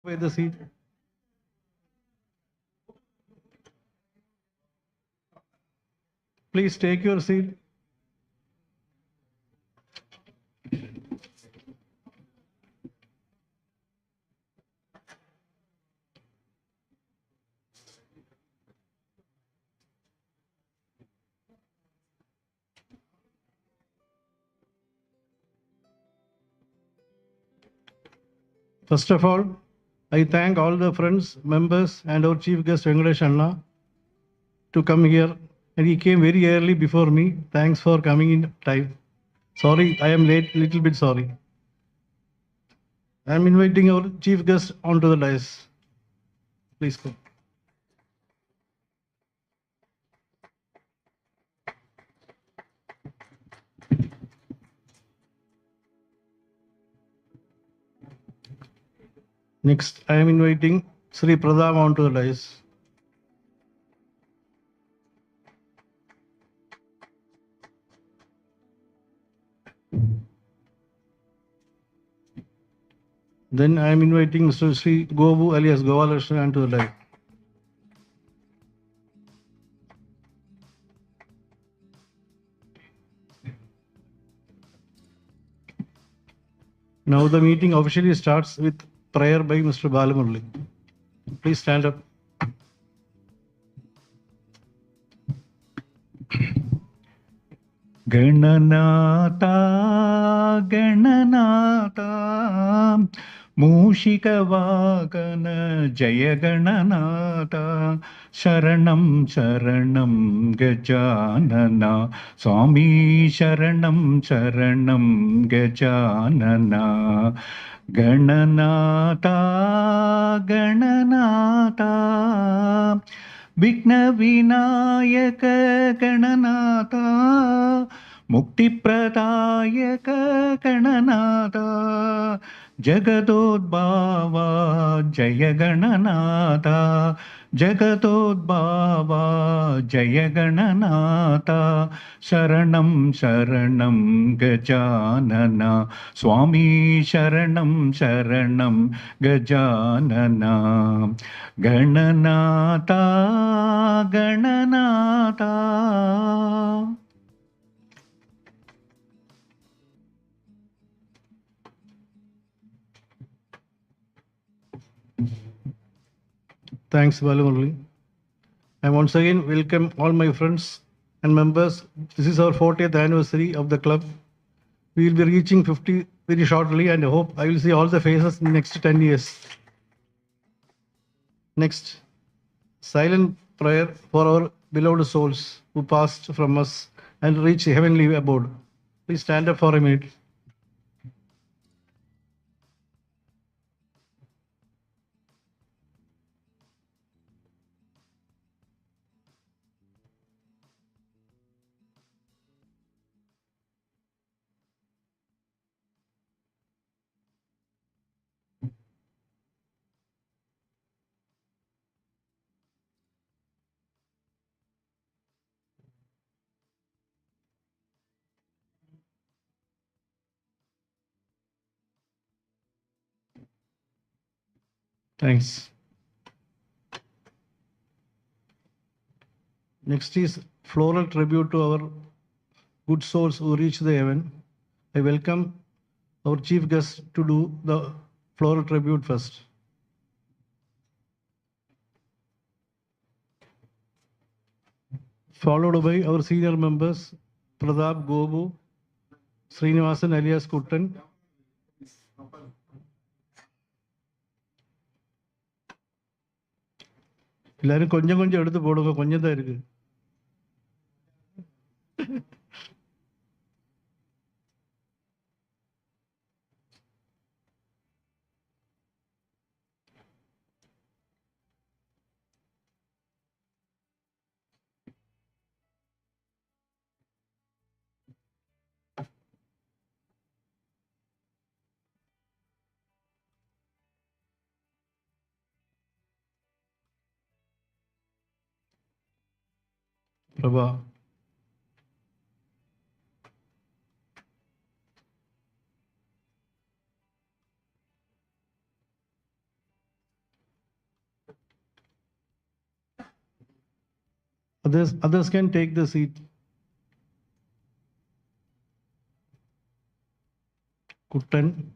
By the seat. Please take your seat. First of all, I thank all the friends, members, and our chief guest Venkatesh Anna to come here. And he came very early before me. Thanks for coming in time. Sorry, I am late, little bit sorry. I am inviting our chief guest onto the dais. Please come. Next, I am inviting Sri Pradam onto the dais. Then I am inviting Mr. Sri Gobu alias Gopalakrishnan onto the dais. Now the meeting officially starts with prayer by Mr. Balamurli. Please stand up. गणनाता गणनाता मूषिकवागन जय गणनाता शरणं शरणं गजानना स्वामी शरणं शरणं गजानना गणनाता गणनाता विघ्नविनायक गणनाथा मुक्तिप्रदायक गणनाथा जगदोद्भावा जय गणनाथा जगदोद्भावा जय गणनाथा शरणं शरणं गजानना स्वामी शरणं शरणं Gajanana Gananatha Gananatha Thanks, Balamurli. I once again welcome all my friends and members. This is our 40th anniversary of the club. We will be reaching 50 very shortly, and I hope I will see all the faces in the next 10 years. Next, silent prayer for our beloved souls who passed from us and reached heavenly abode. Please stand up for a minute. Thanks. Next is floral tribute to our good souls who reached the heaven. I welcome our chief guest to do the floral tribute first. Followed by our senior members, Pradap Gobu, Srinivasan alias Kuttan, எல்லாரும் கொஞ்சம் கொஞ்சம் எடுத்து போடுங்க, கொஞ்சம் தான் இருக்கு. Prabha. Others can take the seat. Kuttan.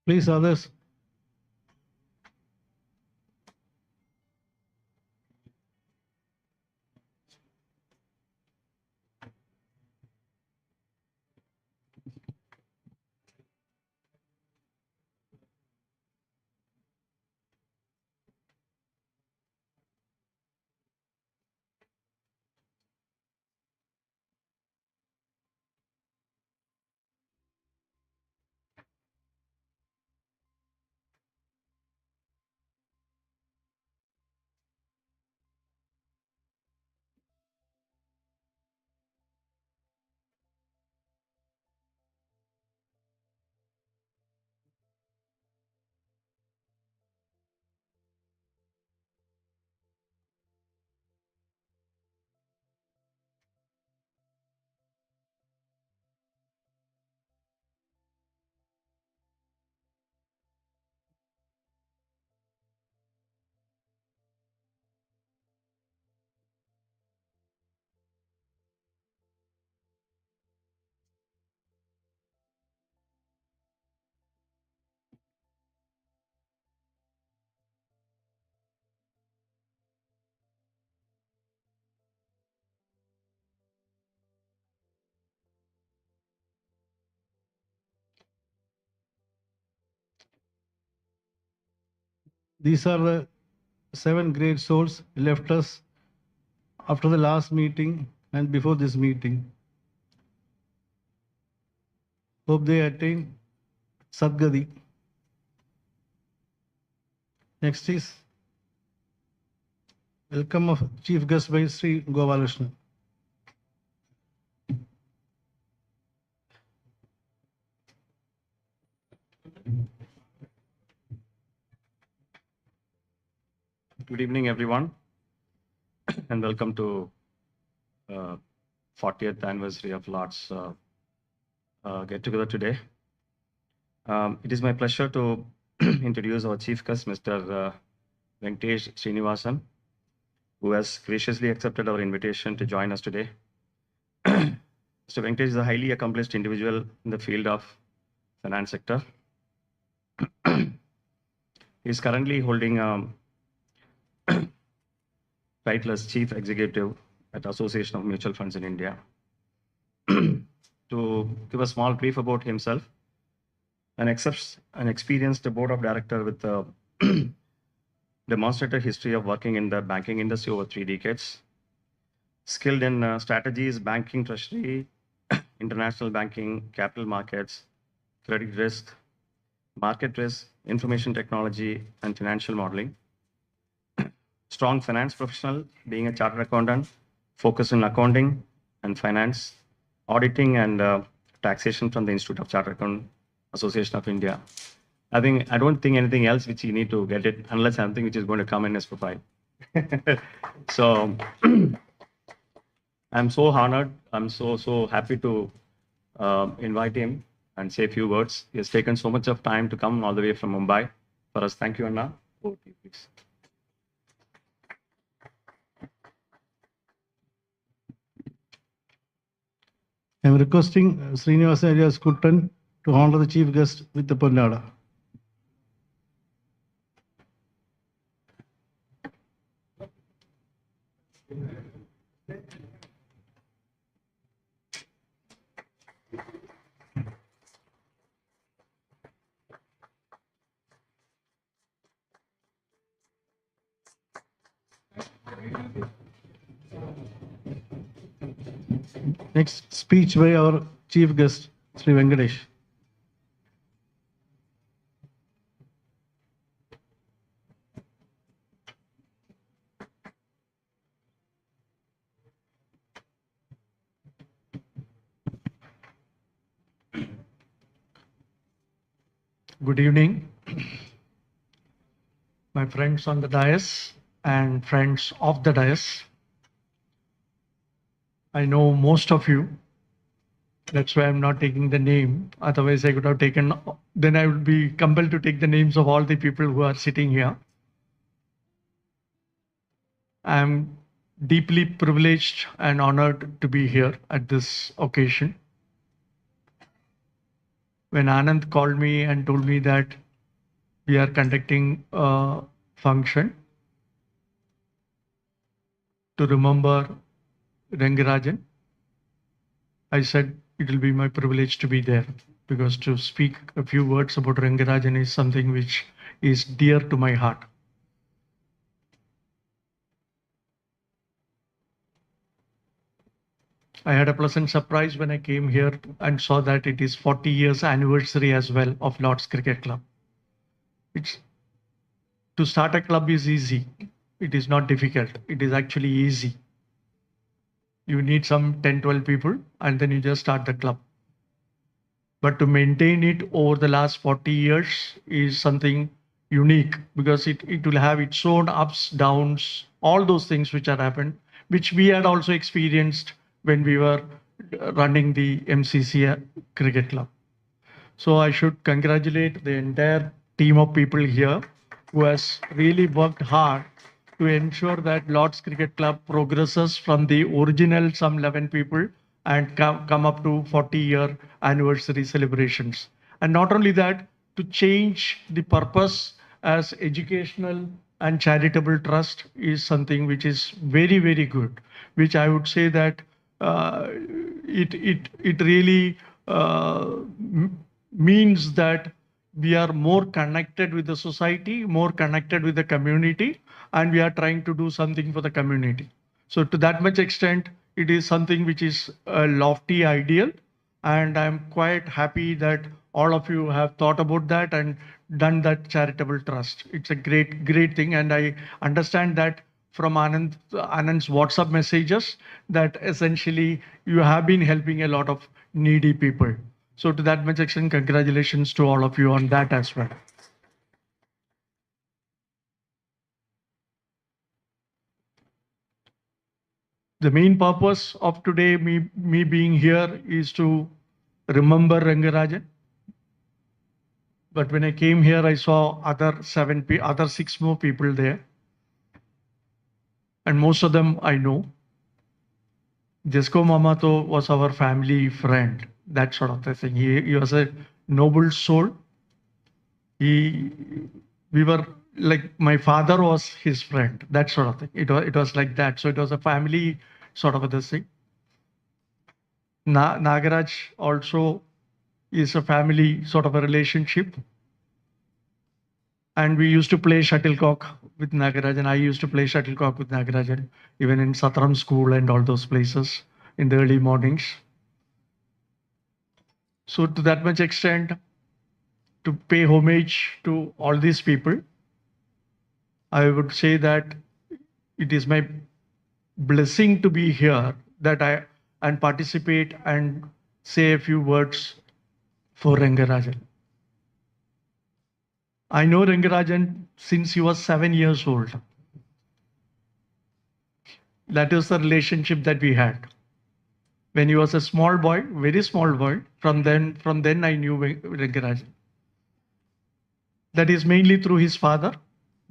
Please, others. These are the 7 great souls left us after the last meeting and before this meeting. Hope they attain Sadgadi. Next is welcome of Chief Guest by Sri Govalkrishna. Good evening, everyone, and welcome to 40th anniversary of Lord's get together today. It is my pleasure to introduce our chief guest, Mr. Venkatesh Srinivasan, who has graciously accepted our invitation to join us today. Mr. Venkatesh is a highly accomplished individual in the field of finance sector. He is currently holding title as Chief Executive at Association of Mutual Funds in India. To give a small brief about himself, an experienced board of director with a demonstrated history of working in the banking industry over 3 decades, skilled in strategies, banking, treasury, international banking, capital markets, credit risk, market risk, information technology, and financial modeling. Strong finance professional, being a chartered accountant, focused in accounting and finance, auditing and taxation from the Institute of Chartered Accountants Association of India. I don't think anything else which you need to get it unless something which is going to come in his profile. So I'm so honored. I'm so happy to invite him and say a few words. He has taken so much of time to come all the way from Mumbai for us. Thank you, Anna. Over to you, please. I'm requesting Srinivasan Arias Kuttan to honor the chief guest with the Ponnada. Next speech by our chief guest, Sri Venkatesh. Good evening, my friends on the dais and friends of the dais. I know most of you. That's why I'm not taking the name. Otherwise, I could have taken, then I would be compelled to take the names of all the people who are sitting here. I'm deeply privileged and honored to be here at this occasion. When Anand called me and told me that we are conducting a function to remember Rangarajan, I said it will be my privilege to be there, because to speak a few words about Rangarajan is something which is dear to my heart. I had a pleasant surprise when I came here and saw that it is 40 years anniversary as well of Lord's Cricket Club. To start a club is easy. It is not difficult. It is actually easy. You need some 10, 12 people and then you just start the club. But to maintain it over the last 40 years is something unique, because it will have its own ups, downs, all those things which had happened, which we had also experienced when we were running the MCC Cricket Club. So I should congratulate the entire team of people here who has really worked hard to ensure that Lord's Cricket Club progresses from the original some 11 people and come up to 40-year anniversary celebrations. And not only that, to change the purpose as educational and charitable trust is something which is very, very good, which I would say that it really means that we are more connected with the society, more connected with the community, and we are trying to do something for the community. So to that much extent, it is something which is a lofty ideal, and I'm quite happy that all of you have thought about that and done that charitable trust. It's a great thing, and I understand that from Anand's WhatsApp messages that essentially you have been helping a lot of needy people. So to that much extent, congratulations to all of you on that as well. The main purpose of today, me being here, is to remember Rangarajan. But when I came here, I saw other 6 more people there. And most of them I know. Jesko Mamato was our family friend, that sort of a thing. He was a noble soul. We were like, my father was his friend, that sort of thing. It was like that. So it was a family sort of a thing. Nagaraj also is a family sort of a relationship. And we used to play shuttlecock with Nagarajan. I used to play shuttlecock with Nagarajan, even in Satram school and all those places in the early mornings. So to that much extent, to pay homage to all these people, I would say that it is my blessing to be here, that I and participate and say a few words for Rangarajan. I know Rangarajan since he was 7 years old. That is the relationship that we had. When he was a small boy, very small boy, from then I knew Rangarajan. That is mainly through his father,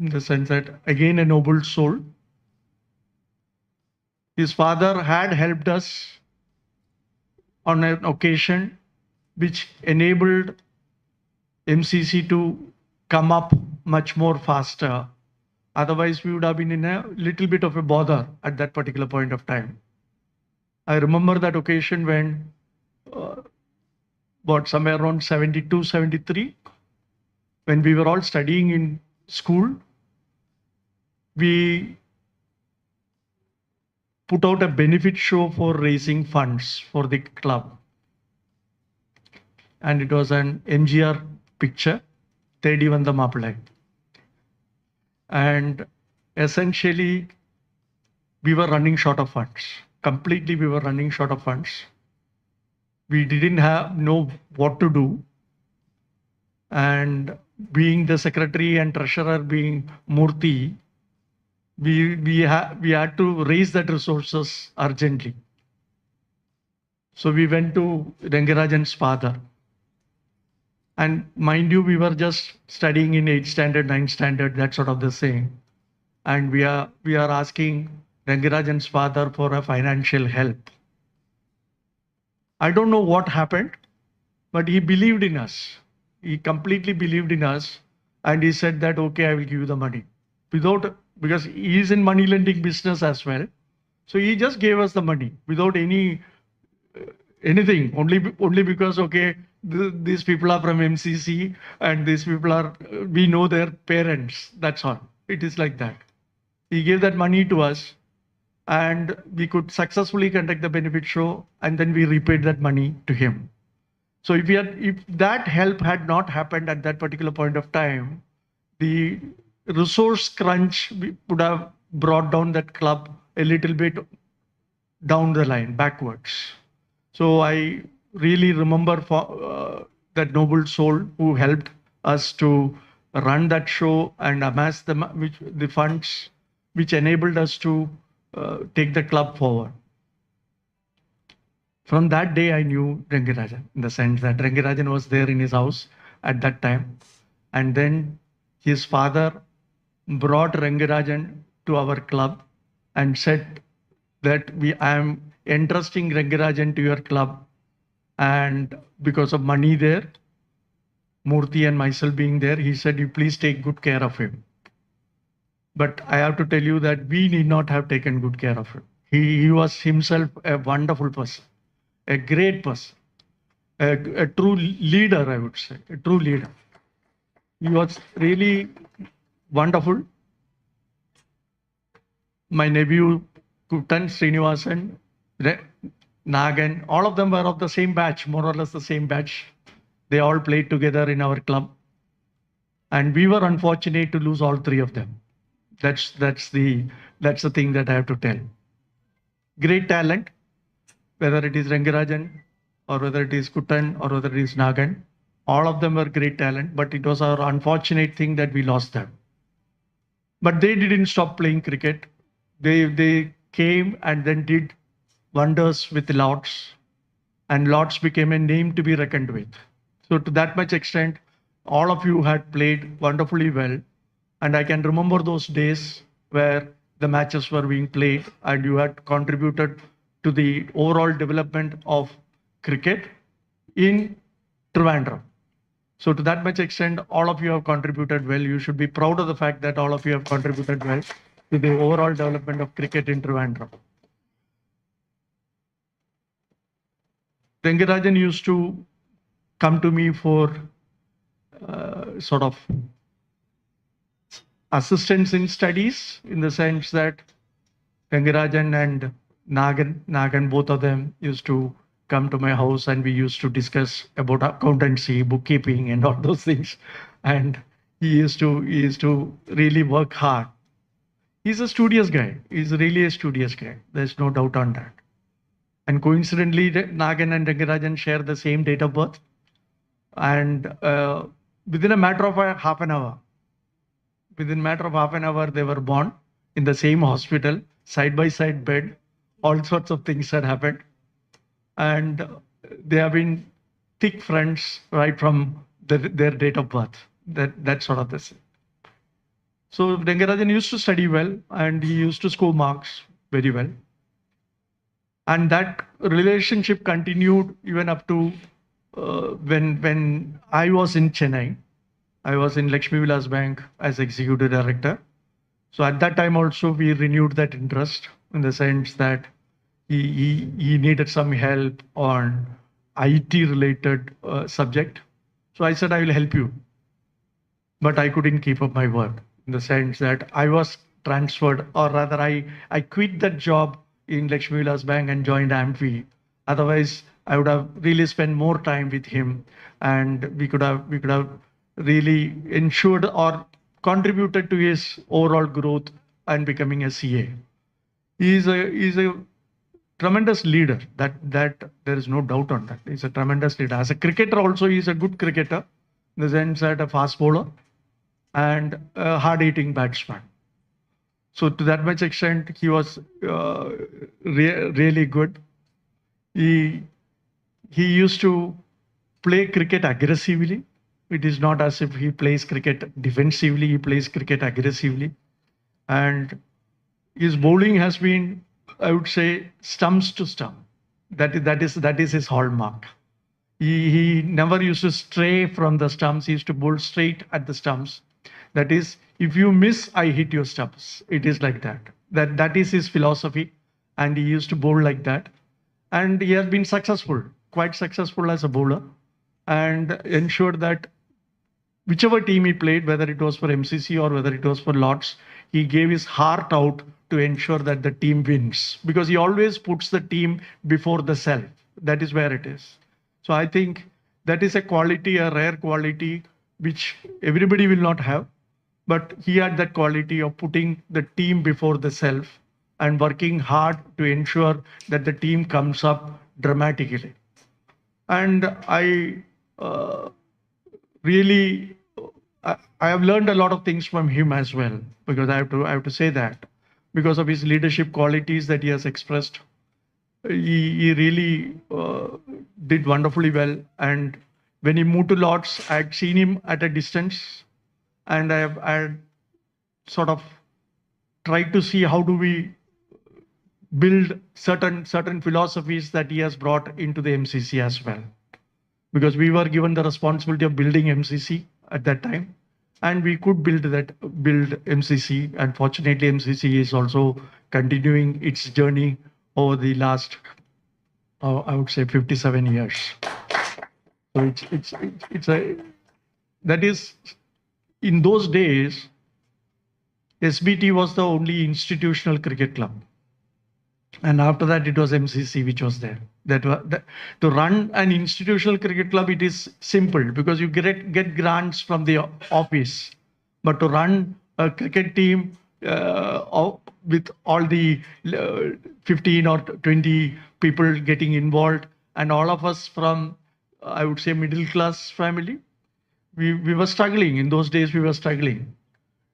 in the sense that, again, a noble soul. His father had helped us on an occasion which enabled MCC to come up much more faster. Otherwise, we would have been in a little bit of a bother at that particular point of time. I remember that occasion when, somewhere around 72, 73, when we were all studying in school, we put out a benefit show for raising funds for the club. And it was an MGR picture, Tedi Vanda Mappilai. And essentially, we were running short of funds. Completely, we were running short of funds. We didn't know what to do. And being the secretary and treasurer being Murthy, we had to raise that resources urgently. So we went to Rangarajan's father. And mind you, we were just studying in 8th standard, 9th standard, that sort of the same. And we are asking Rangarajan's father for a financial help. I don't know what happened, but he believed in us. He completely believed in us. And he said that, okay, I will give you the money. Because he is in money lending business as well. So he just gave us the money without anything, only because, okay, these people are from MCC and these people we know their parents. That's all. It is like that. He gave that money to us and we could successfully conduct the benefit show, and then we repaid that money to him. So if that help had not happened at that particular point of time, the resource crunch would have brought down that club a little bit down the line, backwards. So I really remember that noble soul who helped us to run that show and amass the funds which enabled us to take the club forward. From that day, I knew Rangarajan, in the sense that Rangarajan was there in his house at that time. And then his father brought Rangarajan to our club and said that I am entrusting Rangarajan to your club. And because of money there, Murthy and myself being there, he said, you please take good care of him. But I have to tell you that we need not have taken good care of him. He was himself a wonderful person, a great person, a true leader, I would say, a true leader. He was really wonderful. My nephew, Kuttan, Srinivasan, Nagan, all of them were of the same batch, more or less the same batch. They all played together in our club. And we were unfortunate to lose all three of them. That's the thing that I have to tell. Great talent, whether it is Rangarajan or whether it is Kuttan or whether it is Nagan, all of them were great talent, but it was our unfortunate thing that we lost them. But they didn't stop playing cricket. They came and then did wonders with Lords, and Lords became a name to be reckoned with. So to that much extent, all of you had played wonderfully well. And I can remember those days where the matches were being played and you had contributed to the overall development of cricket in Trivandrum. So to that much extent, all of you have contributed well. You should be proud of the fact that all of you have contributed well to the overall development of cricket in Trivandrum. Rangarajan used to come to me for sort of assistance in studies, in the sense that Rangarajan and Nagan, both of them used to come to my house and we used to discuss about accountancy, bookkeeping and all those things. And he used to really work hard. He's a studious guy. He's really a studious guy. There's no doubt on that. And coincidentally, Nagan and Rangarajan share the same date of birth. And within a matter of half an hour, they were born in the same hospital, side by side bed. All sorts of things had happened. And they have been thick friends right from their date of birth. That sort of this. So Rangarajan used to study well and he used to score marks very well. And that relationship continued even up to when I was in Chennai. I was in Lakshmi Vilas Bank as executive director. So at that time also we renewed that interest, in the sense that he needed some help on IT related subject. So I said, I will help you. But I couldn't keep up my work, in the sense that I was transferred, or rather I quit that job in Lakshmi Vilas Bank and joined Amphi. Otherwise, I would have really spent more time with him, and we could have really ensured or contributed to his overall growth and becoming a CA. He's a tremendous leader. That there is no doubt on that. He's a tremendous leader. As a cricketer, also he's a good cricketer, in the sense that a fast bowler and a hard-hitting batsman. So to that much extent, he was really good. He used to play cricket aggressively. It is not as if he plays cricket defensively. He plays cricket aggressively, and his bowling has been, I would say, stumps to stump. That is his hallmark. He never used to stray from the stumps. He used to bowl straight at the stumps. That is, if you miss, I hit your stumps. It is like that. That is his philosophy, and he used to bowl like that. And he has been successful, quite successful as a bowler, and ensured that whichever team he played, whether it was for MCC or whether it was for Lords, he gave his heart out to ensure that the team wins, because he always puts the team before the self. That is where it is. So I think that is a quality, a rare quality, which everybody will not have. But he had that quality of putting the team before the self and working hard to ensure that the team comes up dramatically. And I really, I have learned a lot of things from him as well, because I have to say that, because of his leadership qualities that he has expressed. He really did wonderfully well. And when he moved to Lords, I had seen him at a distance, and I had sort of tried to see how do we build certain philosophies that he has brought into the MCC as well, because we were given the responsibility of building MCC at that time, and we could build MCC. And fortunately, MCC is also continuing its journey over the last, I would say, 57 years. So that is, in those days, SBT was the only institutional cricket club. And after that, it was MCC which was there. To run an institutional cricket club, it is simple, because you get grants from the office. But to run a cricket team with all the 15 or 20 people getting involved, and all of us from, I would say, middle class family, we were struggling. In those days, we were struggling.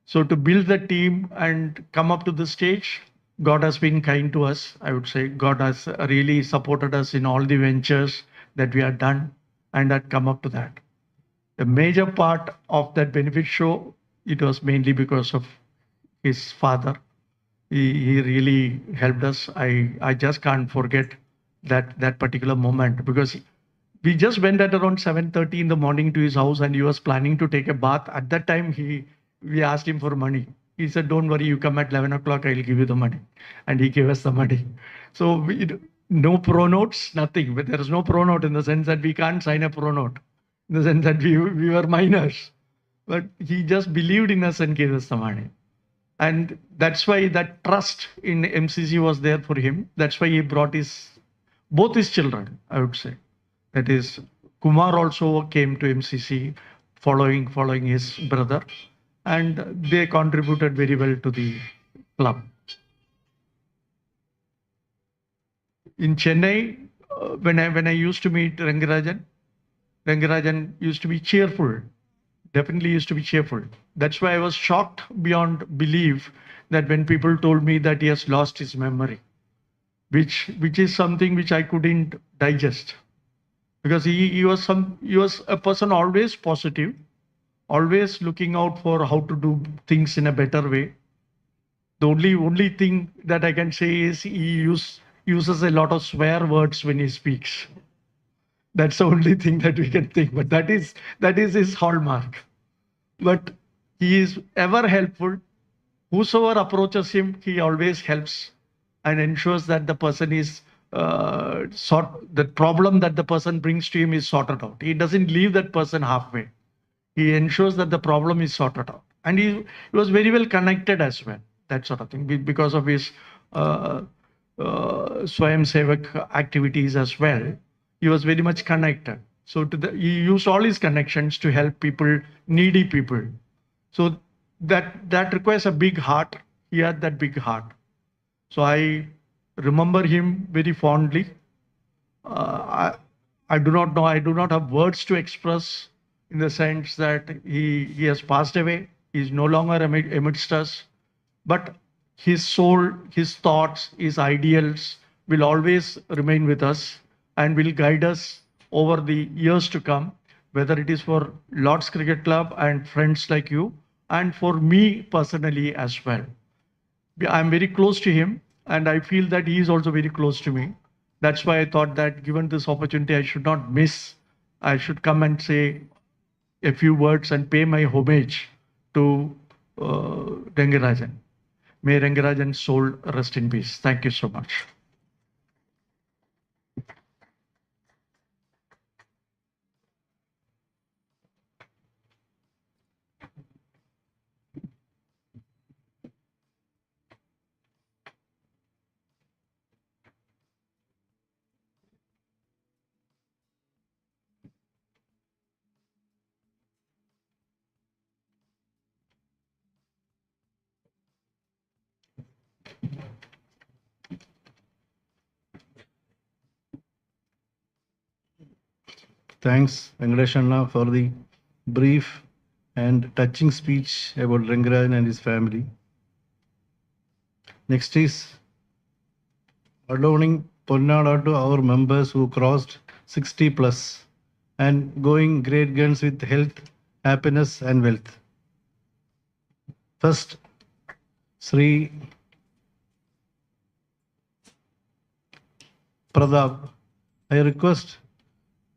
So to build the team and come up to the stage, God has been kind to us, I would say. God has really supported us in all the ventures that we have done and had come up to that. The major part of that benefit show, it was mainly because of his father. He really helped us. I just can't forget that particular moment, because we just went at around 7:30 in the morning to his house, and he was planning to take a bath. At that time, we asked him for money. He said, "Don't worry, you come at 11 o'clock, I'll give you the money." And he gave us the money. So no pro notes, nothing. But there is no pro note in the sense that we can't sign a pro note, in the sense that we were minors. But he just believed in us and gave us the money. And that's why that trust in MCC was there for him. That's why he brought both his children, I would say. That is, Kumar also came to MCC following his brother, and they contributed very well to the club. In Chennai, when I used to meet Rangarajan used to be cheerful, definitely used to be cheerful. That's why I was shocked beyond belief that when people told me that he has lost his memory, which is something which I couldn't digest, because he was a person always positive, always looking out for how to do things in a better way. The only thing that I can say is he uses a lot of swear words when he speaks. That's the only thing that we can think. But that is his hallmark. But he is ever helpful. Whosoever approaches him, he always helps and ensures that the person is the problem that the person brings to him is sorted out. He doesn't leave that person halfway. He ensures that the problem is sorted out. And he was very well connected as well, that sort of thing, because of his Swayam Sevak activities as well. He was very much connected. So he used all his connections to help people, needy people. So that requires a big heart. He had that big heart. So I remember him very fondly. I do not know. I do not have words to express in the sense that he has passed away. He is no longer amidst us. But his soul, his thoughts, his ideals will always remain with us and will guide us over the years to come, whether it is for Lord's Cricket Club and friends like you, and for me personally as well. I'm very close to him, and I feel that he is also very close to me. That's why I thought that given this opportunity, I should not miss. I should come and say a few words and pay my homage to Rangarajan. May Rangarajan's soul rest in peace. Thank you so much. Thanks, Venkatesh Anna, for the brief and touching speech about Rangarajan and his family. Next is adorning Ponnada to our members who crossed 60 plus and going great guns with health, happiness, and wealth. First, Sri Pradap, I request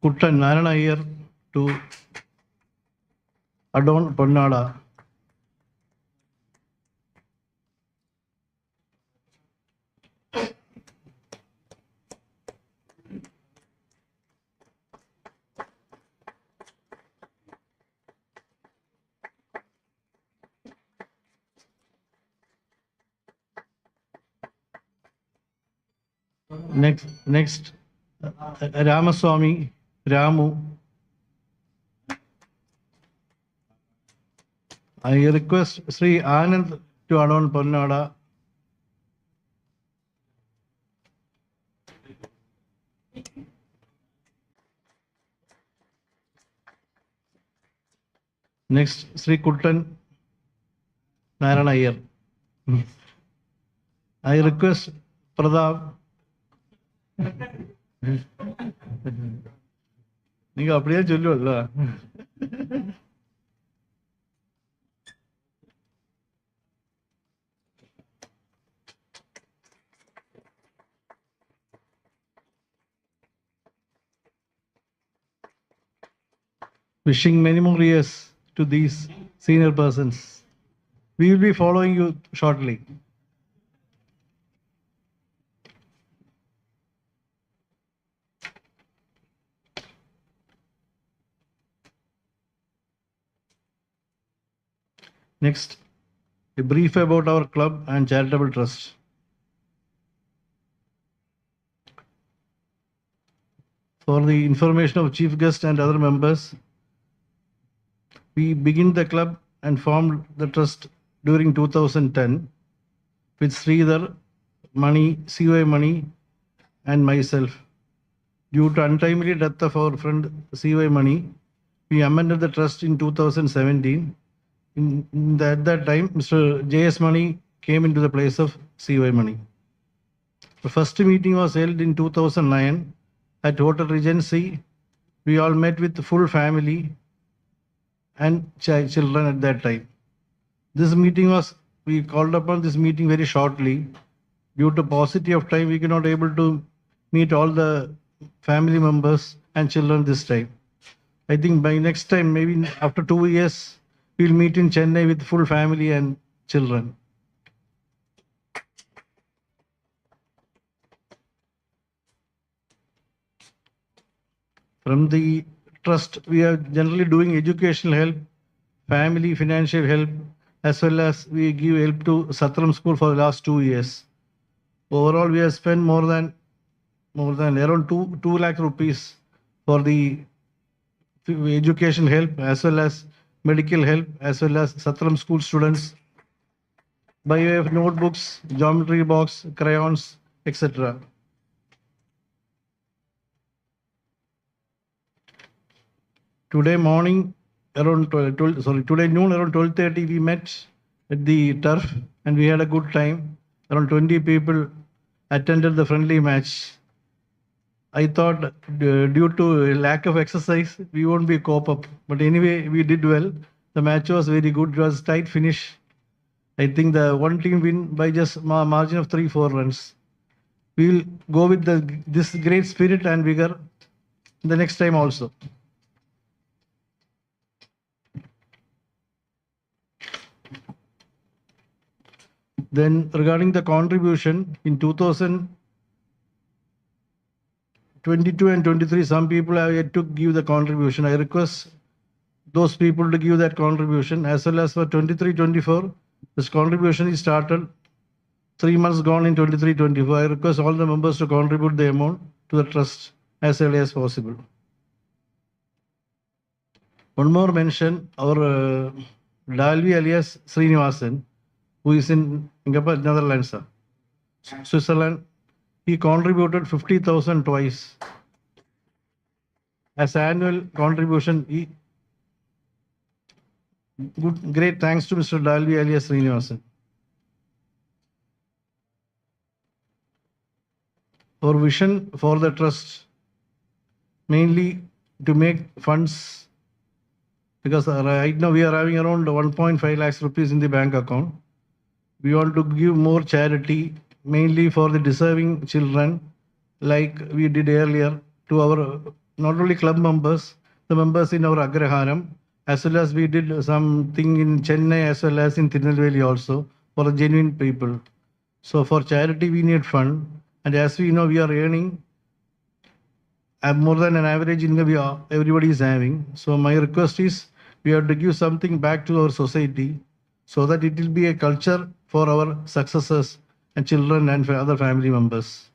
Kuttan Narana Iyer to adorn Ponnada. Next, Ramaswamy, Ramu. I request Sri Anand to adorn Ponnada. Next, Sri Kuttan Narana Iyer. I request Pradap. நீங்க அப்படியே சொல்லுவல்ல. Wishing many more years to these senior persons. We will be following you shortly. Next, a brief about our club and charitable trust. For the information of chief guest and other members, we began the club and formed the trust during 2010 with Sridhar, Mani, CY Mani, and myself. Due to untimely death of our friend CY Mani, we amended the trust in 2017. At that time, Mr. J.S. Mani came into the place of CY Mani. The first meeting was held in 2009 at Hotel Regency. We all met with the full family and children at that time. We called upon this meeting very shortly. Due to paucity of time, we were not able to meet all the family members and children this time. I think by next time, maybe after 2 years, we'll meet in Chennai with full family and children. From the trust, we are generally doing educational help, family financial help, as well as we give help to Satram School for the last 2 years. Overall, we have spent more than around 2 lakh rupees for the education help as well as medical help as well as Satram school students by way of notebooks, geometry box, crayons, etc. Today morning around today noon around 12:30 we met at the turf and we had a good time. Around 20 people attended the friendly match. I thought due to lack of exercise, we won't be cope up. But anyway, we did well. The match was very good. It was tight finish. I think the one team win by just margin of 3-4 runs. We will go with this great spirit and vigor the next time also. Then regarding the contribution in 2022 and 23, some people have yet to give the contribution. I request those people to give that contribution as well as for 23-24. This contribution is started 3 months gone in 23-24. I request all the members to contribute the amount to the trust as early as possible. One more mention, our Dalvi alias Srinivasan, who is in Netherlands, Switzerland, he contributed 50,000 twice as annual contribution. Great thanks to Mr. Dalvi alias Srinivasan. Our vision for the trust, mainly to make funds, because right now we are having around 1.5 lakhs rupees in the bank account. We want to give more charity, mainly for the deserving children, like we did earlier to our not only club members, the members in our Agraharam, as well as we did something in Chennai as well as in Tirunelveli also for the genuine people. So for charity, we need fund. And as we know, we are earning more than an average income everybody is having. So my request is we have to give something back to our society so that it will be a culture for our successors and children and for other family members.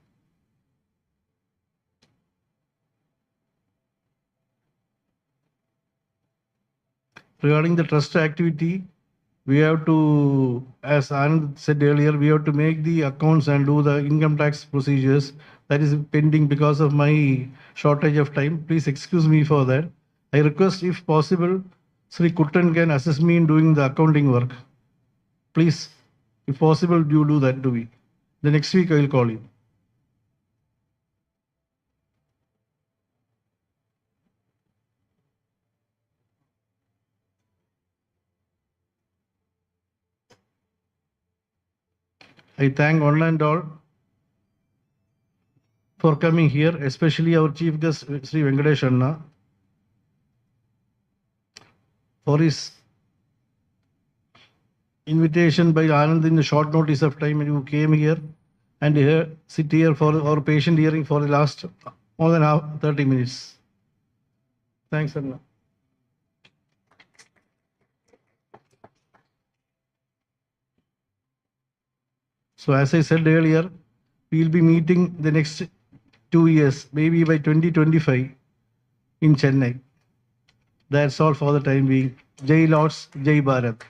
Regarding the trust activity, we have to, as Anand said earlier, we have to make the accounts and do the income tax procedures. That is pending because of my shortage of time. Please excuse me for that. I request, if possible, Sri Kuttan can assist me in doing the accounting work. Please, if possible, you do that to me. The next week I will call you. I thank one and all for coming here, especially our chief guest, Sri Venkatesh Anna, for his invitation by Anand in the short notice of time, and you came here and here, sit here for our patient hearing for the last more than 30 minutes. Thanks, Anna. So as I said earlier, we will be meeting the next 2 years, maybe by 2025 in Chennai. That's all for the time being. Jai Lords, Jai Bharat.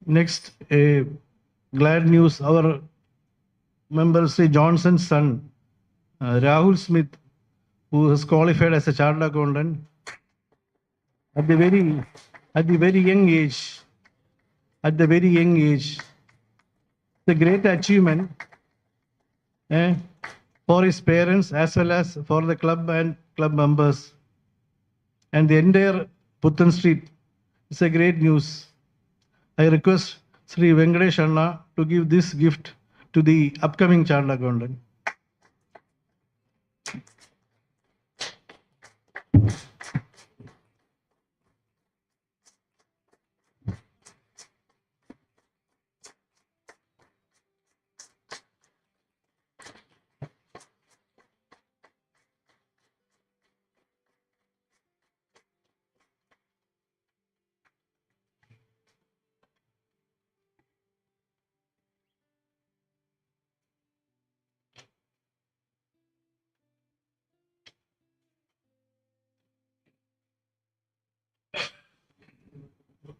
Next, glad news, our member Sri Johnson's son, Rahul Smith, who has qualified as a chartered accountant at the very young age. At the very young age, it's a great achievement for his parents as well as for the club and club members and the entire Puttan Street. It's a great news. I request Sri Venkatesh Anna to give this gift to the upcoming chartered accountant.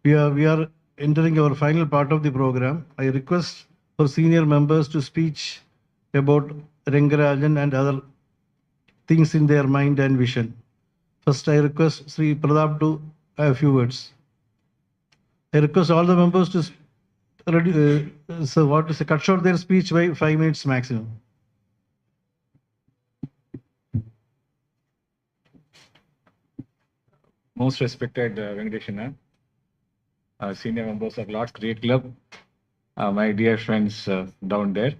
We are entering our final part of the program. I request for senior members to speak about Rangarajan and other things in their mind and vision. First, I request Sri Pradap to have a few words. I request all the members to cut short their speech by 5 minutes maximum. Most respected Venkateshana, senior members of Lord's Cricket Club, my dear friends down there.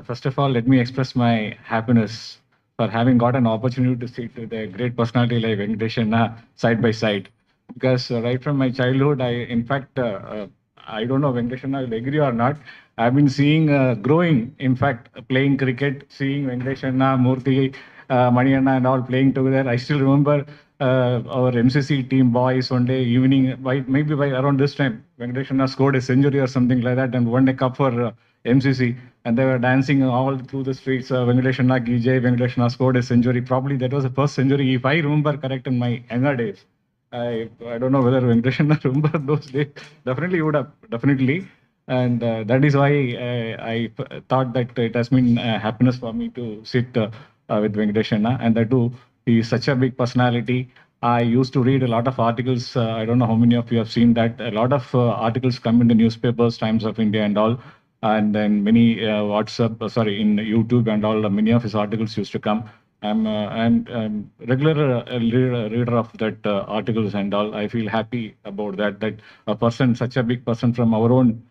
First of all, let me express my happiness for having got an opportunity to sit with a great personality like Venkateshana side by side. Because right from my childhood, I don't know Venkateshana will agree or not. I've been seeing growing, in fact, playing cricket, seeing Venkateshana, Murthy, Manianna and all playing together. I still remember our MCC team boys one day evening, maybe by around this time, Venkateshana scored a century or something like that and won a cup for MCC. And they were dancing all through the streets. Venkateshana Gijay, Venkateshana scored a century. Probably that was the first century, if I remember correct, in my younger days. I don't know whether Venkateshana remember those days. Definitely would have, definitely. And that is why I thought that it has been happiness for me to sit with Venkateshana. And that too, he is such a big personality. I used to read a lot of articles. I don't know how many of you have seen that. A lot of articles come in the newspapers, Times of India and all. And then many in YouTube and all, many of his articles used to come. I'm regular reader of that articles and all. I feel happy about that a person, such a big person from our own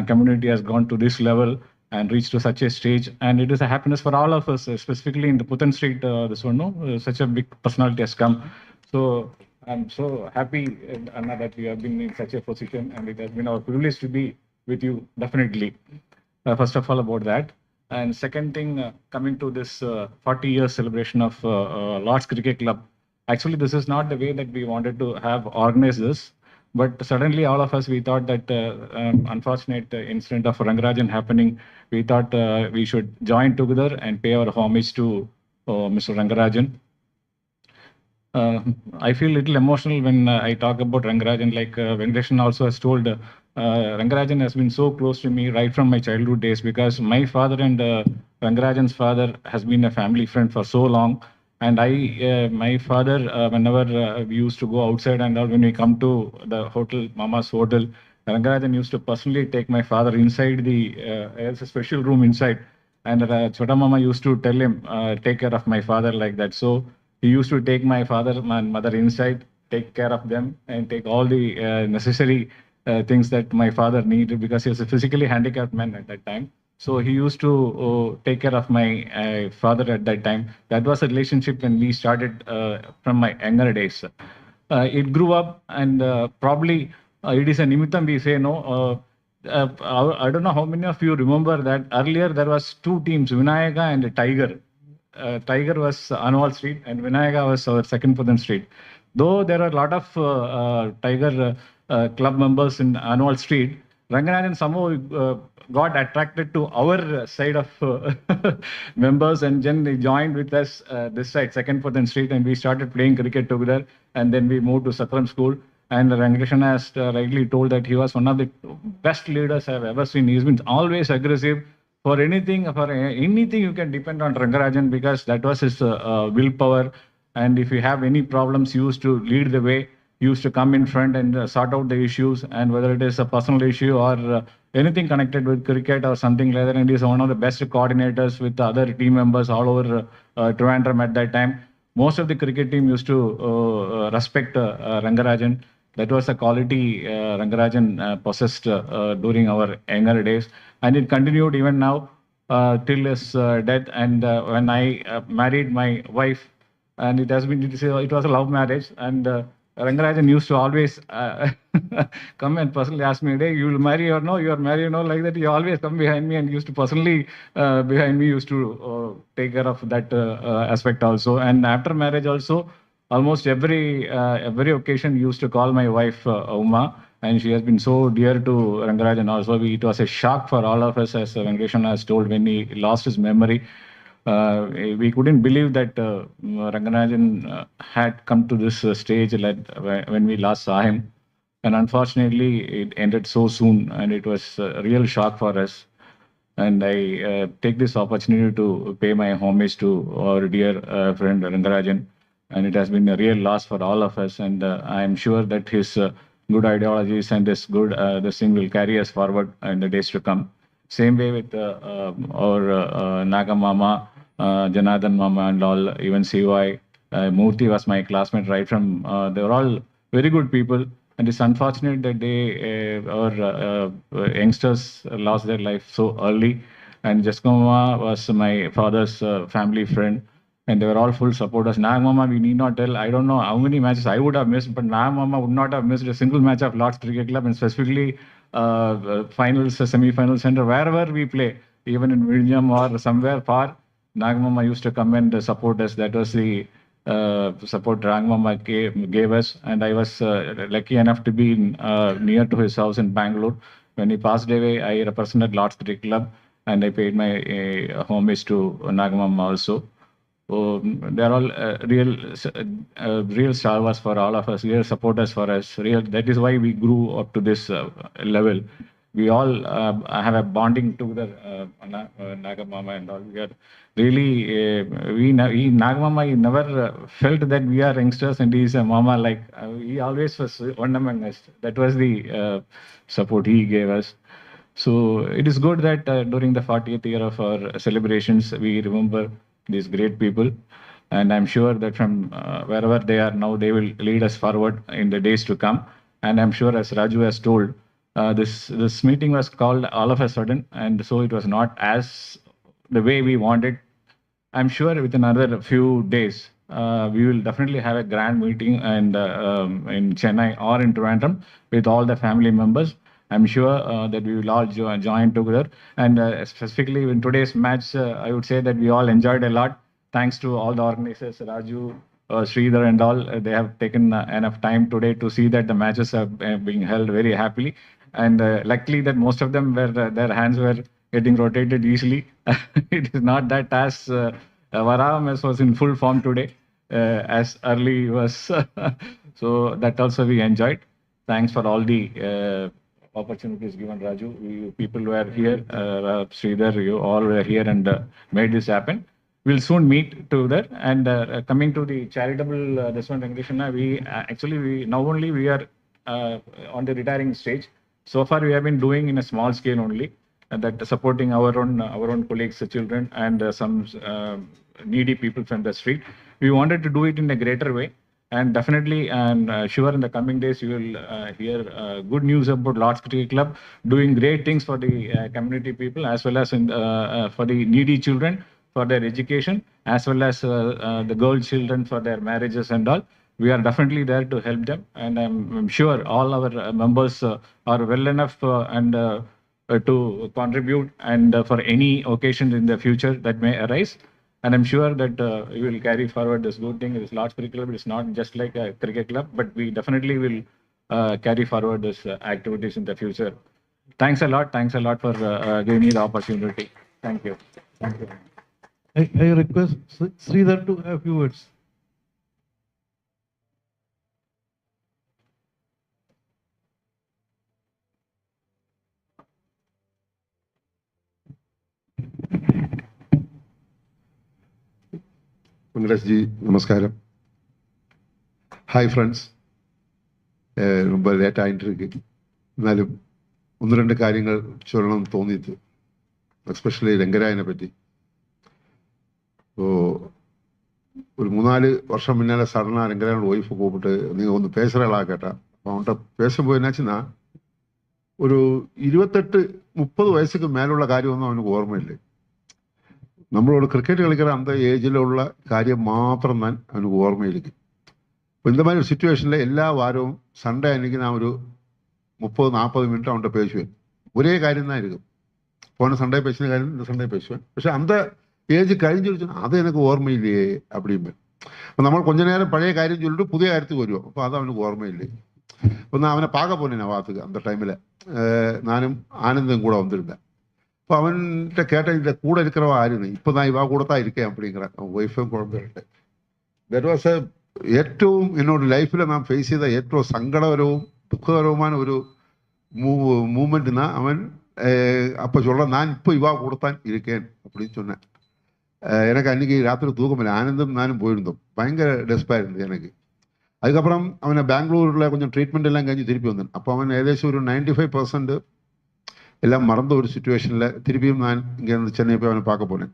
community has gone to this level and reached to such a stage. And it is a happiness for all of us, specifically in the Puthan Street, such a big personality has come. So I'm so happy, Anna, that you have been in such a position, and it has been our privilege to be with you, definitely. First of all, about that. And second thing, coming to this 40-year celebration of Lord's Cricket Club. Actually, this is not the way that we wanted to have organized this. But suddenly, all of us, we thought that unfortunate incident of Rangarajan happening, we thought we should join together and pay our homage to Mr. Rangarajan. I feel a little emotional when I talk about Rangarajan. Like Venkateshana also has told, Rangarajan has been so close to me right from my childhood days, because my father and Rangarajan's father has been a family friend for so long. And my father, whenever we used to go outside and all, when we come to the hotel, Mama's hotel, Rangarajan used to personally take my father inside there's a special room inside. And Chota Mama used to tell him, take care of my father like that. So he used to take my father and mother inside, take care of them, and take all the necessary things that my father needed, because he was a physically handicapped man at that time. So he used to take care of my father at that time. That was a relationship when we started from my younger days. It grew up, and probably it is a nimittam we say, no. I don't know how many of you remember that earlier there was two teams, Vinayaka and Tiger. Tiger was Anwal Street and Vinayaka was our second Puthan Street. Though there are a lot of Tiger club members in Anwal Street, Rangarajan somehow got attracted to our side of members, and then they joined with us this side, second Puthan Street, and we started playing cricket together. And then we moved to Satram School. And Venkateshana has rightly told that he was one of the best leaders I've ever seen. He's been always aggressive. For anything you can depend on Rangarajan, because that was his willpower. And if you have any problems, he used to lead the way. He used to come in front and sort out the issues, and whether it is a personal issue or anything connected with cricket or something like that. And he's one of the best coordinators with the other team members all over Trivandrum at that time. Most of the cricket team used to respect Rangarajan. That was a quality Rangarajan possessed during our younger days. And it continued even now till his death. And when I married my wife, and it was a love marriage, and Rangarajan used to always come and personally ask me, hey, you will marry or no? You are married or no? Like that, he always come behind me and used to personally behind me used to take care of that aspect also. And after marriage also, almost every occasion used to call my wife Uma, and she has been so dear to Rangarajan also. It was a shock for all of us, as Venkateshana has told, when he lost his memory. We couldn't believe that Rangarajan had come to this stage when we last saw him. And unfortunately, it ended so soon, and it was a real shock for us. And I take this opportunity to pay my homage to our dear friend Rangarajan. And it has been a real loss for all of us. And I am sure that his good ideologies and this good this thing will carry us forward in the days to come. Same way with our Naga Mama, Janardhan Mama, and all, even CY. Murthy was my classmate right from, they were all very good people. And it's unfortunate that our youngsters lost their life so early. And Jaskoma was my father's family friend, and they were all full supporters. Nag Mama, we need not tell. I don't know how many matches I would have missed, but Nag Mama would not have missed a single match of Lord's Cricket Club, and specifically finals, semi-finals, and wherever we play, even in William or somewhere far, Nag Mama used to come and support us. That was the support Rangmama gave us, and I was lucky enough to be near to his house in Bangalore. When he passed away, I represented Lord's Cricket Club, and I paid my homage to Nagamama also. So they're all real stalwarts for all of us, real supporters for us. That is why we grew up to this level. We all have a bonding together, Nagamama and all. We are really, Nagamama, he never felt that we are youngsters and he's a mama. Like he always was one among us. That was the support he gave us. So it is good that during the 40th year of our celebrations, we remember these great people. And I'm sure that from wherever they are now, they will lead us forward in the days to come. And I'm sure, as Raju has told, this meeting was called all of a sudden, and so it was not as the way we wanted. I'm sure within another few days, we will definitely have a grand meeting and in Chennai or in Trivandrum with all the family members. I'm sure that we will all join together. And specifically in today's match, I would say that we all enjoyed a lot. Thanks to all the organizers, Raju, Sridhar and all. They have taken enough time today to see that the matches are being held very happily. And luckily that most of them were, their hands were getting rotated easily. It is not that as Varahamas was in full form today, as early was. So that also we enjoyed. Thanks for all the opportunities given, Raju. You people were here, Sridhar, you all were here and made this happen. We'll soon meet together. And coming to the charitable, this one, Venkateshana, we now only we are on the retiring stage. So far, we have been doing in a small scale only, that supporting our own colleagues, children, and some needy people from the street. We wanted to do it in a greater way. And definitely, and sure, in the coming days, you will hear good news about Lord's Cricket Club doing great things for the community people, as well as for the needy children for their education, as well as the girl children for their marriages and all. We are definitely there to help them, and I'm sure all our members are well enough to contribute and for any occasion in the future that may arise. And I'm sure that we will carry forward this good thing. This Lord's Cricket Club is not just like a cricket club, but we definitely will carry forward this activities in the future. Thanks a lot. Thanks a lot for giving me the opportunity. Thank you. Thank you. I request Sridhar to have a few words. വെങ്കടേഷ്ജി നമസ്കാരം. Hi friends. ரொம்ப late ആയിട്ടിരിക്കും, എന്നാലും ഒന്ന് രണ്ട് കാര്യങ്ങൾ ചൊല്ലണം തോന്നിയിട്ട്, especially രംഗരായനെ പറ്റി. ஒரு 3-4 வருஷம் முன்னால சடனாக ரங்கராயனோட ஒய்ஃபை கூப்பிட்டு நீங்கள் ஒன்று பேசுகிறீங்களா கேட்டால், அவன்கிட்ட பேசும்போது என்னாச்சுன்னா, ஒரு 28-30 வயசுக்கு மேലുള്ള കാര്യമൊന്നും അവനക്ക് ഓർമ്മയില്ലേ. നമ്മളോട് ക്രിക്കറ്റ് കളിக்கிற அந்த ഏജിലുള്ള കാര്യം മാത്രം தான் அவனுக்கு ஓர்மையிருக்கு. இப்போ இந்த மாதிரி ஒரு சுச்சுவேஷனில் எல்லா வாரവും சண்டே அன்னைக்கு நான் ஒரு 30-40 மினிட் அவன்கிட்ட பேசுவேன். ஒரே காரியம் தான் இருக்கும். போன சண்டே பேசின காரியம் இந்த சண்டே பேசுவேன். പക്ഷെ அந்த ஏஜ் കഴിഞ്ഞിരിச்சுன்னா അത് எனக்கு ഓർമ്മയില്ലേ அப்படிம்பேன். അപ്പം നമ്മൾ கொஞ்ச நேரம் பழைய காரியம் சொல்லிட்டு புதிய காரியத்துக்கு வருவோம். അപ്പോൾ அது அவனுக்கு ஓர்மையில்லை. இப்போ நான் அவனை பார்க்க போனேன் நான் வாத்துக்கு. அந்த டைமில் நானும் ஆனந்தும் கூட வந்திருந்தேன். இப்போ அவன்கிட்ட கேட்டேன், இந்த கூட இருக்கிறவ ஆருன்னு. இப்போ நான் இவா கூட தான் இருக்கேன் அப்படிங்கிறேன். அவன் ஒய்ஃபும் குழந்தைகிட்ட. ദാറ്റ് വാസ് ഏറ്റവും എന്നോട് ലൈഫിൽ നാം ഫേസ് ചെയ്ത ഏറ്റവും സങ്കടകരവും துக்ககரமான ஒரு மூமெண்ட்னா அவன் அப்போ சொல்கிறான், நான் இப்போ இவா கொடுத்தான் இருக்கேன் அப்படின்னு சொன்னேன். எனக்கு அன்றைக்கி ராத்திரி தூக்கமில்லை. ஆனந்தும் நானும் போயிருந்தோம். பயங்கர டெஸ்பாக இருந்தது எனக்கு. அதுக்கப்புறம் அவனை பெங்களூரில் கொஞ்சம் ட்ரீட்மெண்ட் எல்லாம் கழிஞ்சு திருப்பி வந்தேன். அப்போ அவன் ஏകദേശം ஒரு 95% எல்லாம் மறந்த ஒரு சுச்சுவேஷனில் திருப்பியும் நான் இங்கேருந்து சென்னை போய் அவனை பார்க்க போனேன்.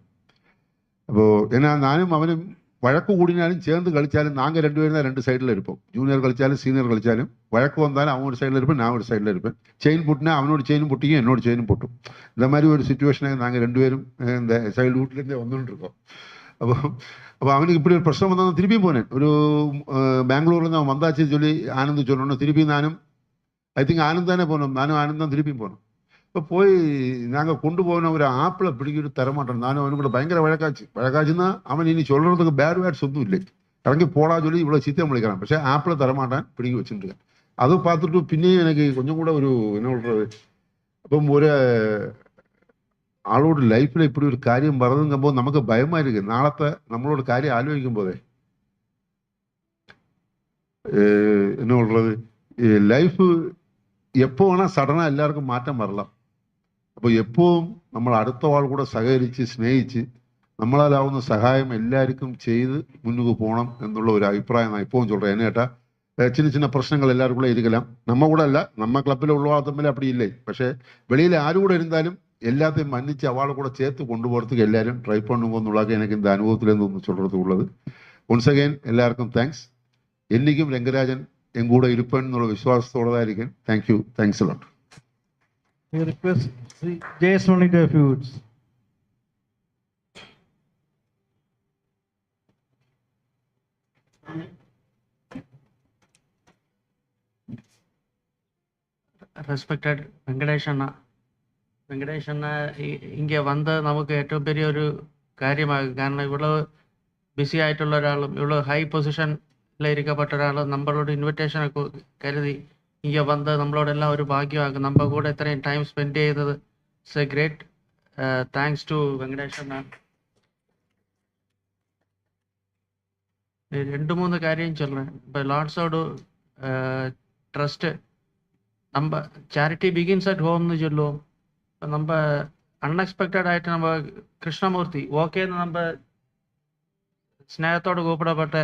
അപ്പോൾ ஏன்னா நானும் அவனும் வழக்கு கூடினாலும் சேர்ந்து கழிச்சாலும் நாங்கள் 2 பேரும் தான் 2 சைடில் இருப்போம். ஜூனியர் கழிச்சாலும் சீனியர் கழிச்சாலும் வழக்கு வந்தாலும் அவன் ஒரு சைடில் இருப்பேன், நான் ஒரு சைடில் இருப்பேன். செயின் போட்டுனா அவனோட செயினும் பொட்டியும் என்னோட செயினும் பொட்டும். இந்த மாதிரி ஒரு சுச்சுவேஷனாக நாங்கள் 2 பேரும் இந்த சைல்ட்ஹுட்லேருந்தே வந்துட்டு இருக்கோம். അപ്പോൾ அவனுக்கு இப்படி ஒரு பிரச்சனை வந்தால் திருப்பியும் போனேன். ஒரு பெங்களூர்லேருந்து அவன் வந்தாச்சுன்னு சொல்லி ஆனந்த் சொல்லணும். திருப்பியும் நானும் ஐ திங்க் ஆனந்த் தானே போனோம். நானும் ஆனந்த் தான் திருப்பியும் போனோம். இப்போ போய் நாங்கள் கொண்டு போன ஒரு ஆப்பிளை பிடிக்கிட்டு தரமாட்டோம். நானும் அவனு கூட பயங்கர வழக்காச்சுன்னா அவன் இனி சொல்கிறதுக்கு பேட் வேர்ட்ஸ் ஒன்றும் இல்லை. இறங்கி போடா சொல்லி இவ்வளோ சீத்தம் முடிக்கிறான். പക്ഷേ ஆப்பிளை தரமாட்டான், பிடிக்கி வச்சுட்டுருக்கேன். அதை பார்த்துட்டு பின்னையும் எனக்கு கொஞ்சம் கூட ஒரு என்ன சொல்கிறது, അപ്പം ஒரு ആളോട് ലൈഫിൽ இப்படி ഒരു കാര്യം പറഞ്ഞുമ്പോൾ നമുക്ക് ഭയமாக இருக்குது. നാളത്തെ നമ്മളോട് കാര്യം ആലോചിക്കുമ്പോഴേ என்ன சொல்கிறது, ലൈഫ് எப்போ வேணால் சடனாக எல்லாருக்கும் மாற்றம் வரலாம். അപ്പോൾ എപ്പോഴും നമ്മൾ അടുത്ത ആൾ കൂടെ സഹകരിച്ച് സ്നേഹിച്ച് നമ്മളാലാവുന്ന സഹായം എല്ലാവർക്കും ചെയ്ത് മുന്നോട്ട് പോകണം എന്നുള്ള ഒരു അഭിപ്രായം நான் எப்பவும் சொல்கிறேன். என்ன கேட்டால் சின்ன சின்ன பிரச்சனைகள் எல்லாருக்குள்ளே இருக்கலாம். நம்ம கூட இல்லை, நம்ம கிளப்பில் உள்ள தമ്മിൽ அப்படி இல்லை. പക്ഷേ வெளியில் யாரு கூட இருந்தாலும் எல்லாத்தையும் மன்னிச்சு அவளை கூட சேர்த்து கொண்டு போகிறதுக்கு எல்லாரும் ட்ரை பண்ணுவோന്നുള്ളതൊക്കെ எனக்கு இந்த அனுபவத்திலேருந்து ஒன்று சொல்கிறது உள்ளது. ஒன்ஸ் அகெயின் எல்லாருக்கும் தேங்க்ஸ். என்றைக்கும் രംഗരാജൻ என் கூட இருப்பேன் എന്നുള്ള വിശ്വാസത്തോടെ தான் இருக்கேன். Thank you, thanks a lot. I request Jason to a few words. Respected Venkatesh അണ്ണ ഇங்கே വന്ന് നമുക്ക് ഏറ്റവും വലിയൊരു കാര്യമാകും. കാരണം ഇவ்வளோ ബിസി ആയിട്ടുള്ള ഒരാളും ഇவ்வளோ ഹൈ പൊസിഷനിലിരിക്കപ്പെട്ട ഒരാളും നമ്മളോട് ഇൻവിറ്റേഷനൊക്കെ കരുതി ഇங்கே വന്ന് നമ്മളോടെല്ലാം ഒരു ഭാഗ്യമാകും. നമ്മുടെ കൂടെ ഇത്രയും ടൈം സ്പെൻഡ് ചെയ്തത് it's a great thanks to Venkatesh അണ്ണ. 2-3 കാര്യം சொல்கிறேன். இப்போ லார்ட்ஸோட ட்ரஸ்ட்டு நம்ம ചാരിറ്റി ബിഗിൻസ് അറ്റ് ഹോം എന്ന് ചൊല്ലുவோம். நம்ம അൺഎക്സ്പെക്റ്റഡ് ആയിട്ട് நம்ம கிருஷ்ணமூர்த்தி ஓகேன்னு நம்ம സ്നേഹത്തോട് കൂപ്പിടപ്പെട്ട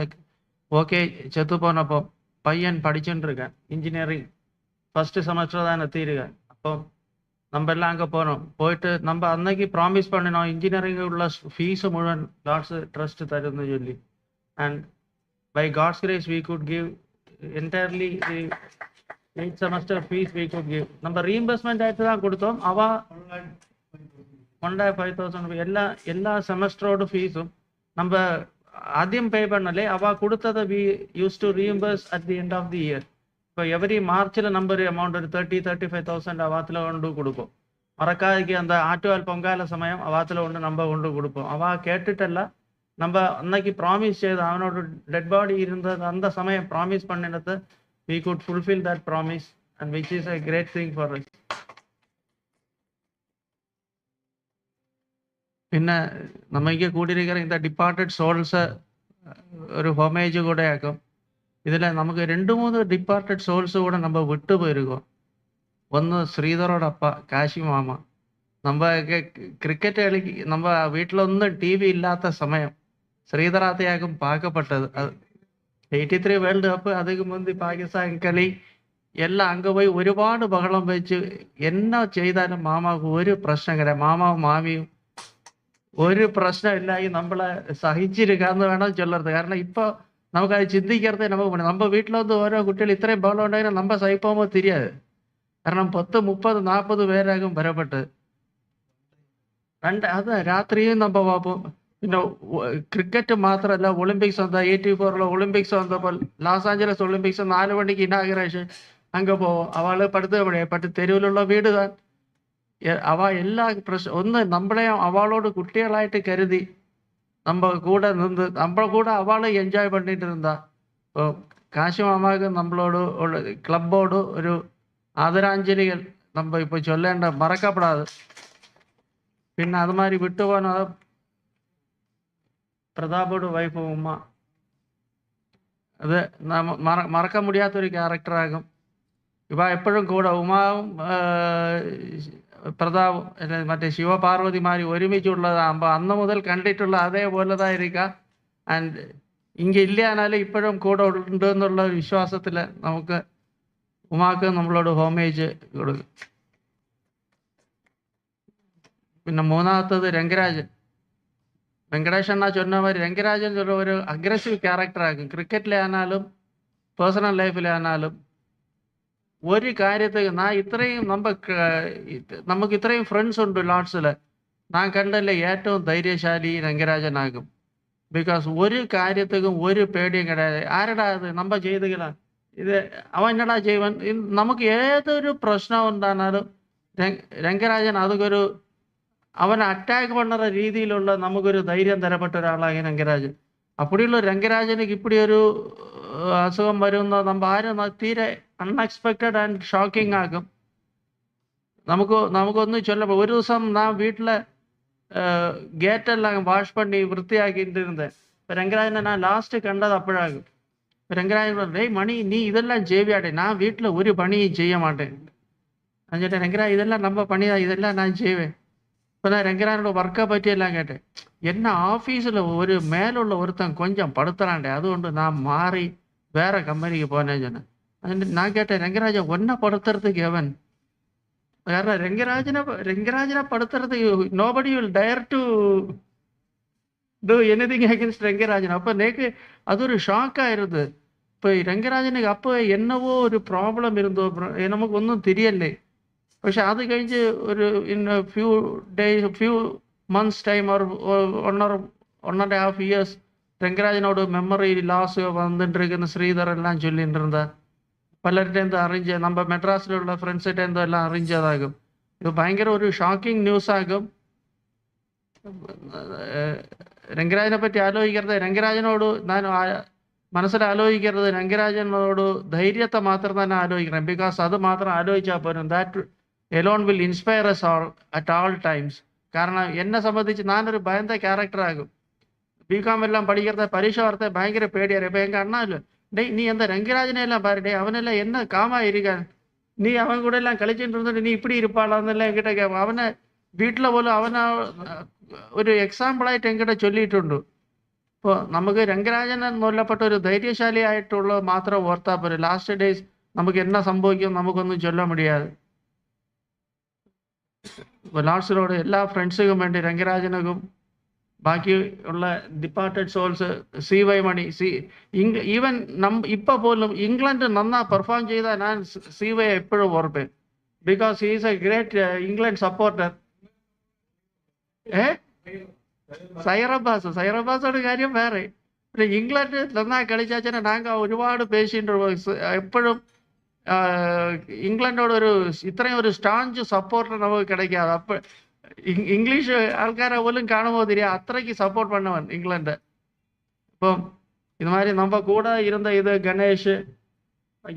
ஓகே செத்து போனப்போ பையன் படிச்சுட்டு இருக்கேன். இன்ஜினியரிங் ஃபர்ஸ்ட் செமஸ்டர் தான் எத்தியிருக்கேன். அப்போ நம்ம எல்லாம் அங்கே போனோம். போயிட்டு நம்ம அன்னைக்கு ப்ராமிஸ் பண்ணினோம் இன்ஜினியரிங் உள்ள ஃபீஸு முழுவன் லார்ட்ஸ் ட்ரஸ்ட் தருன்னு சொல்லி. And by God's grace we could give entirely 8 semester fees we could give. நம்ம ரீஎம்பர்ஸ்மெண்ட் ஆகிட்டு தான் கொடுத்தோம். அவ 1,05,000 எல்லா செமஸ்டரோட ஃபீஸும் நம்ம ആദ്യം പേ பண்ணலே. அவ கொடுத்ததை we used to reimburse at the end of the year. இப்போ எவரி மார்ச்சில் நம்ம ஒரு அமௌண்ட் ஒரு 30,000-35,000 அவாத்தில் கொண்டு கொடுப்போம். மறக்காதைக்கு அந்த ஆட்டுவால் பொங்கால சமயம் அவாத்தில் ஒன்று நம்ம கொண்டு கொடுப்போம். அவ கேட்டுட்டல்ல, நம்ம அன்னைக்கு ப்ராமிஸ் செய்து அவனோட டெட் பாடி இருந்தது அந்த சமயம் ப்ராமிஸ் பண்ணினது we could fulfill that promise and which is a great thing for us. പിന്നെ നമ്മൾക്ക് കൂടിയിരിക്കുന്ന இந்த டிபார்ட்டட் சோல்ஸை ஒரு ஹோமேஜ் கூட ஆக்கும். இதில் நமக்கு 2-3 டிபார்ட்டட் சோல்ஸு கூட நம்ம விட்டு போயிருக்கோம். ഒന്ന് ശ്രീധറോட அப்பா കാശി മാമ. நம்ம ക്രിക്കറ്റ് കളിക്ക് நம்ம വീട്ടിലൊന്നും TV ഇല്ലാത്ത സമയം ശ്രീധറാത്തയാക്കും பார்க்கப்பட்டது. 83 വേൾഡ് കപ്പ് அதுக்கு முந்தி പാകിസ്ഥാൻ കളി എല്ലാം அங்கே போய் ഒരുപാട് ബഹളം വെച്ച് എന്നാ ചെയ്താലും മാമാക്ക് ഒരു പ്രശ്നം கிடையாது. മാമാവും മാമിയും ഒരു പ്രശ്നമില്ലായി നമ്മളെ സഹിച്ചിരിക്കാന്ന് വേണം ചൊല്ലരുത്. കാരണം ഇപ്പോൾ നമുക്കത് ചിന്തിക്കരുതേ നമുക്ക് വേണം. நம்ம வீட்டில் வந்து ഓരോ കുട്ടികൾ ഇത്രയും ബഹളം ഉണ്ടായാലും நம்ம സഹിപ്പോകുമ്പോൾ தெரியாது. കാരണം 10, 30, 40 പേരാകും വരപ്പെട്ട് അത് രാത്രിയും നമ്മൾ பார்ப்போம். പിന്നെ ക്രിക്കറ്റ് മാത്രമല്ല, ഒളിമ്പിക്സ് വന്ന 84 ഒളിമ്പിക്സ് വന്നപ്പോൾ லாஸ் ஏஞ்சலஸ் ஒலிம்பிக்ஸ் 4 மணிக்கு இனாகரேஷன் அங்கே போவோம். அவள் படுத்த முடியாது. பட்டு தெருவிലുള്ള വീട് താൻ അവ എല്ലാ ഒന്ന് നമ്മളെയും അവളോട് കുട്ടികളായിട്ട് കരുതി நம்ம கூட നിന്ന് നമ്മളെ കൂടെ അവള് എൻജോയ് பண்ணிட்டு இருந்தா. ഇപ്പോൾ കാശി മാമാക്ക് നമ്മളോട് ക്ലബോട് ഒരു ആദരാഞ്ജലികൾ நம்ம இப்போ ചൊല്ലേണ്ട മറക്കപ്പെടാതെ. പിന്നെ അത് மாதிரி വിട്ടു പോകാൻ പ്രതാപോട് വൈഫ് ഉമ്മ അത് മറക്കാൻ മുടിയാത്തൊരു ക്യാരക്ടറാകും. ഇവ എപ്പോഴും കൂടെ ഉമാവും പ്രതാപും മറ്റേ ശിവപാർവതിമാർ ഒരുമിച്ചുള്ളതാകുമ്പോൾ അന്ന് മുതൽ കണ്ടിട്ടുള്ള അതേപോലതായിരിക്കാം. ആൻഡ് ഇங்கே ഇല്ലാന്നാലും ഇപ്പോഴും കൂടെ ഉണ്ട് എന്നുള്ള വിശ്വാസത്തിൽ നമുക്ക് ഉമാക്ക് നമ്മളോട് ഹോമേജ് കൊടുക്കും. പിന്നെ മൂന്നാമത്തത് രംഗരാജൻ. വെങ്കടേഷ് അണ്ണ சொன்ன மாதிரி രംഗരാജൻ ഒരു അഗ്രസീവ് ക്യാരക്ടറാക്കും. ക്രിക്കറ്റിലാണാലും പേഴ്സണൽ ലൈഫിലാണാലും ഒരു കാര്യത്തേക്ക് ഇത്രയും നമുക്ക് ഇത്രയും ഫ്രണ്ട്സ് ഉണ്ട് ലോഡ്സിൽ. ഞാൻ കണ്ടല്ലേ ഏറ്റവും ധൈര്യശാലി രംഗരാജനാകും. ബിക്കോസ് ഒരു കാര്യത്തേക്കും ഒരു പേടിയും കിടயாது. ആരടാ അത് നമ്മ ചെയ്തുകളാ ഇത് അവൻ എന്നടാ ചെയ്യുവൻ. നമുക്ക് ഏതൊരു പ്രശ്നം ഉണ്ടാനാലും രംഗരാജൻ അതൊരു അവൻ അറ്റാക്ക് പണ്ണുന്ന രീതിയിലുള്ള നമുക്കൊരു ധൈര്യം തരപ്പെട്ട ഒരാളാണ് രംഗരാജൻ. അപ്പടിയുള്ള രംഗരാജനുക്ക് ഇപ്പടി ഒരു അസുഖം വരുന്ന നമ്മ ആരും തീരെ അൺഎക്സ്പെക്റ്റഡ് ആൻഡ് ഷോക്കിംഗ് ആകും. നമുക്കൊന്നും ചൊല്ല. ഒരു ദിവസം ഞാൻ വീട്ടിലെ ഗേറ്റെല്ലാം വാഷ് പണി വൃത്തിയാക്കിയിട്ട് ഇരുந்தேன். இப்போ രംഗരാജനെ ഞാൻ ലാസ്റ്റ് കണ്ടത് അപ്പോഴാകും. രംഗരാജൻ പറഞ്ഞു, "ഏയ് മണി, നീ ഇതെല്ലാം ചെയ്വിയാട്ടെ, ഞാൻ വീട്ടിൽ ഒരു പണിയും ചെയ്യ മാട്ടേൻ." എന്നിട്ട് രംഗരാജ്, "ഇതെല്ലാം நம்ம പണിയാ, ഇതെല്ലാം ഞാൻ ചെയ്യുവേ." இப்போ நான் രംഗരാജനോട് വർക്കെ പറ്റിയെല്ലാം കേട്ടെ. എന്നെ ഓഫീസിൽ ഒരു മേലുള്ള ഒരുത്തൻ കൊഞ്ചം പടുത്തറാണ്ടേ, അതുകൊണ്ട് ഞാൻ മാറി വേറെ കമ്പനിക്ക് പോകാനേ ചെന്നെ. എന്നിട്ട് ഞാൻ കേട്ടെ, രംഗരാജൻ ഒന്നെ പടുത്തറത്തേക്ക് അവൻ. കാരണം രംഗരാജനെ പടുത്തറത്തേക്ക് nobody will dare to do anything against രംഗരാജൻ. അപ്പൊ നേക്ക് അതൊരു ഷോക്കായിരുന്നു. ഇപ്പൊ രംഗരാജനുക്ക് അപ്പൊ എന്നവോ ഒരു പ്രോബ്ലം ഇരുന്നോ നമുക്കൊന്നും തിരിയല്ലേ. പക്ഷെ അത് കഴിഞ്ഞ് ഒരു in few months time or 1.5 years രംഗരാജനോട് മെമ്മറി ലാസ് വന്നിട്ടിരിക്കുന്ന ശ്രീധർ എല്ലാം ചൊല്ലിട്ടിരുന്ന പലരുടെയും അറേഞ്ച് നമ്മ മെഡ്രാസിലുള്ള ഫ്രണ്ട്സിൻ്റെ എന്തോ എല്ലാം അറേഞ്ച് ചെയ്താകും. ഇത് ഭയങ്കര ഒരു ഷോക്കിംഗ് ന്യൂസ് ആകും. രംഗരാജനെ പറ്റി ആലോചിക്കരുത്. രംഗരാജനോട് ഞാൻ മനസ്സിൽ ആലോചിക്കരുത്. രംഗരാജനോട് ധൈര്യത്തെ മാത്രം തന്നെ ആലോചിക്കണം. ബിക്കോസ് അത് മാത്രം ആലോചിച്ചാൽ പോലും that alone will inspire us all at all times. കാരണം എന്നെ സംബന്ധിച്ച് ഞാനൊരു ഭയந்த ക്യാരക്ടറാകും. ബികോം എല്ലാം പഠിக்கிறத പരീക്ഷ വാർത്ത ഭയങ്കര പേടിയാണ്. ഇപ്പം എங்கள் അണ്ണാല്ലോ, டேய் நீ அந்த രംഗരാജനെ എല്ലാം பாரு, டே அவனெல்லாம் என்ன காமா இருக்கான், நீ அவன் கூட எல்லாம் கழிச்சுட்டு இருந்துட்டு நீ இப்படி இருப்பாளாന്നെല്ലാം എൻകിட்ட കേൾക്കും. അവനെ വീട്ടിൽ പോലും അവനെ ഒരു എക്സാമ്പിളായിട്ട് എൻകിட்ட ചൊല്ലിയിട്ടുണ്ട്. ഇപ്പോൾ നമുക്ക് രംഗരാജൻ എന്നൊല്ലപ്പെട്ട ഒരു ധൈര്യശാലി ആയിട്ടുള്ള മാത്രം ഓർത്താൽ പോലും ലാസ്റ്റ് ഡേയ്സ് നമുക്ക് എന്നാ സംഭവിക്കും നമുക്കൊന്നും ചൊല്ലാൻ മുടിയാതെ. ഇപ്പോൾ ലാസ്റ്റിലോട് എല്ലാ ഫ്രണ്ട്സുക്കും വേണ്ടി രംഗരാജനുക്കും ബാക്കിയുള്ള ഡിപ്പാർട്ടഡ് സോൾസ് CY മണി ഈവൻ ഇപ്പം പോലും ഇംഗ്ലണ്ട് നന്നാ പെർഫോം ചെയ്താൽ ഞാൻ CY എപ്പോഴും ഓർപ്പേൻ. Because he is a great England supporter. സൈറബാസോട് കാര്യം വേറെ. പിന്നെ ഇംഗ്ലണ്ട് നന്നാ കളിച്ചാച്ചനെ നാങ്ക ഒരുപാട് പേഷ്യൻ്റ് എപ്പോഴും ഇംഗ്ലണ്ടോട് ഇത്രയും ഒരു സ്റ്റാഞ്ച് സപ്പോർട്ടർ നമുക്ക് കിടക്കാതെ. അപ്പോൾ ഇംഗ്ലീഷ് ആൾക്കാരെ പോലും കാണുമ്പോൾ തിരിയാ അത്രയ്ക്ക് സപ്പോർട്ട് പണ്ണവൻ ഇംഗ്ലണ്ട്. ഇപ്പം ഇതുമാതിരി நம்ம கூட இருந்த ഇത് ഗണേഷ്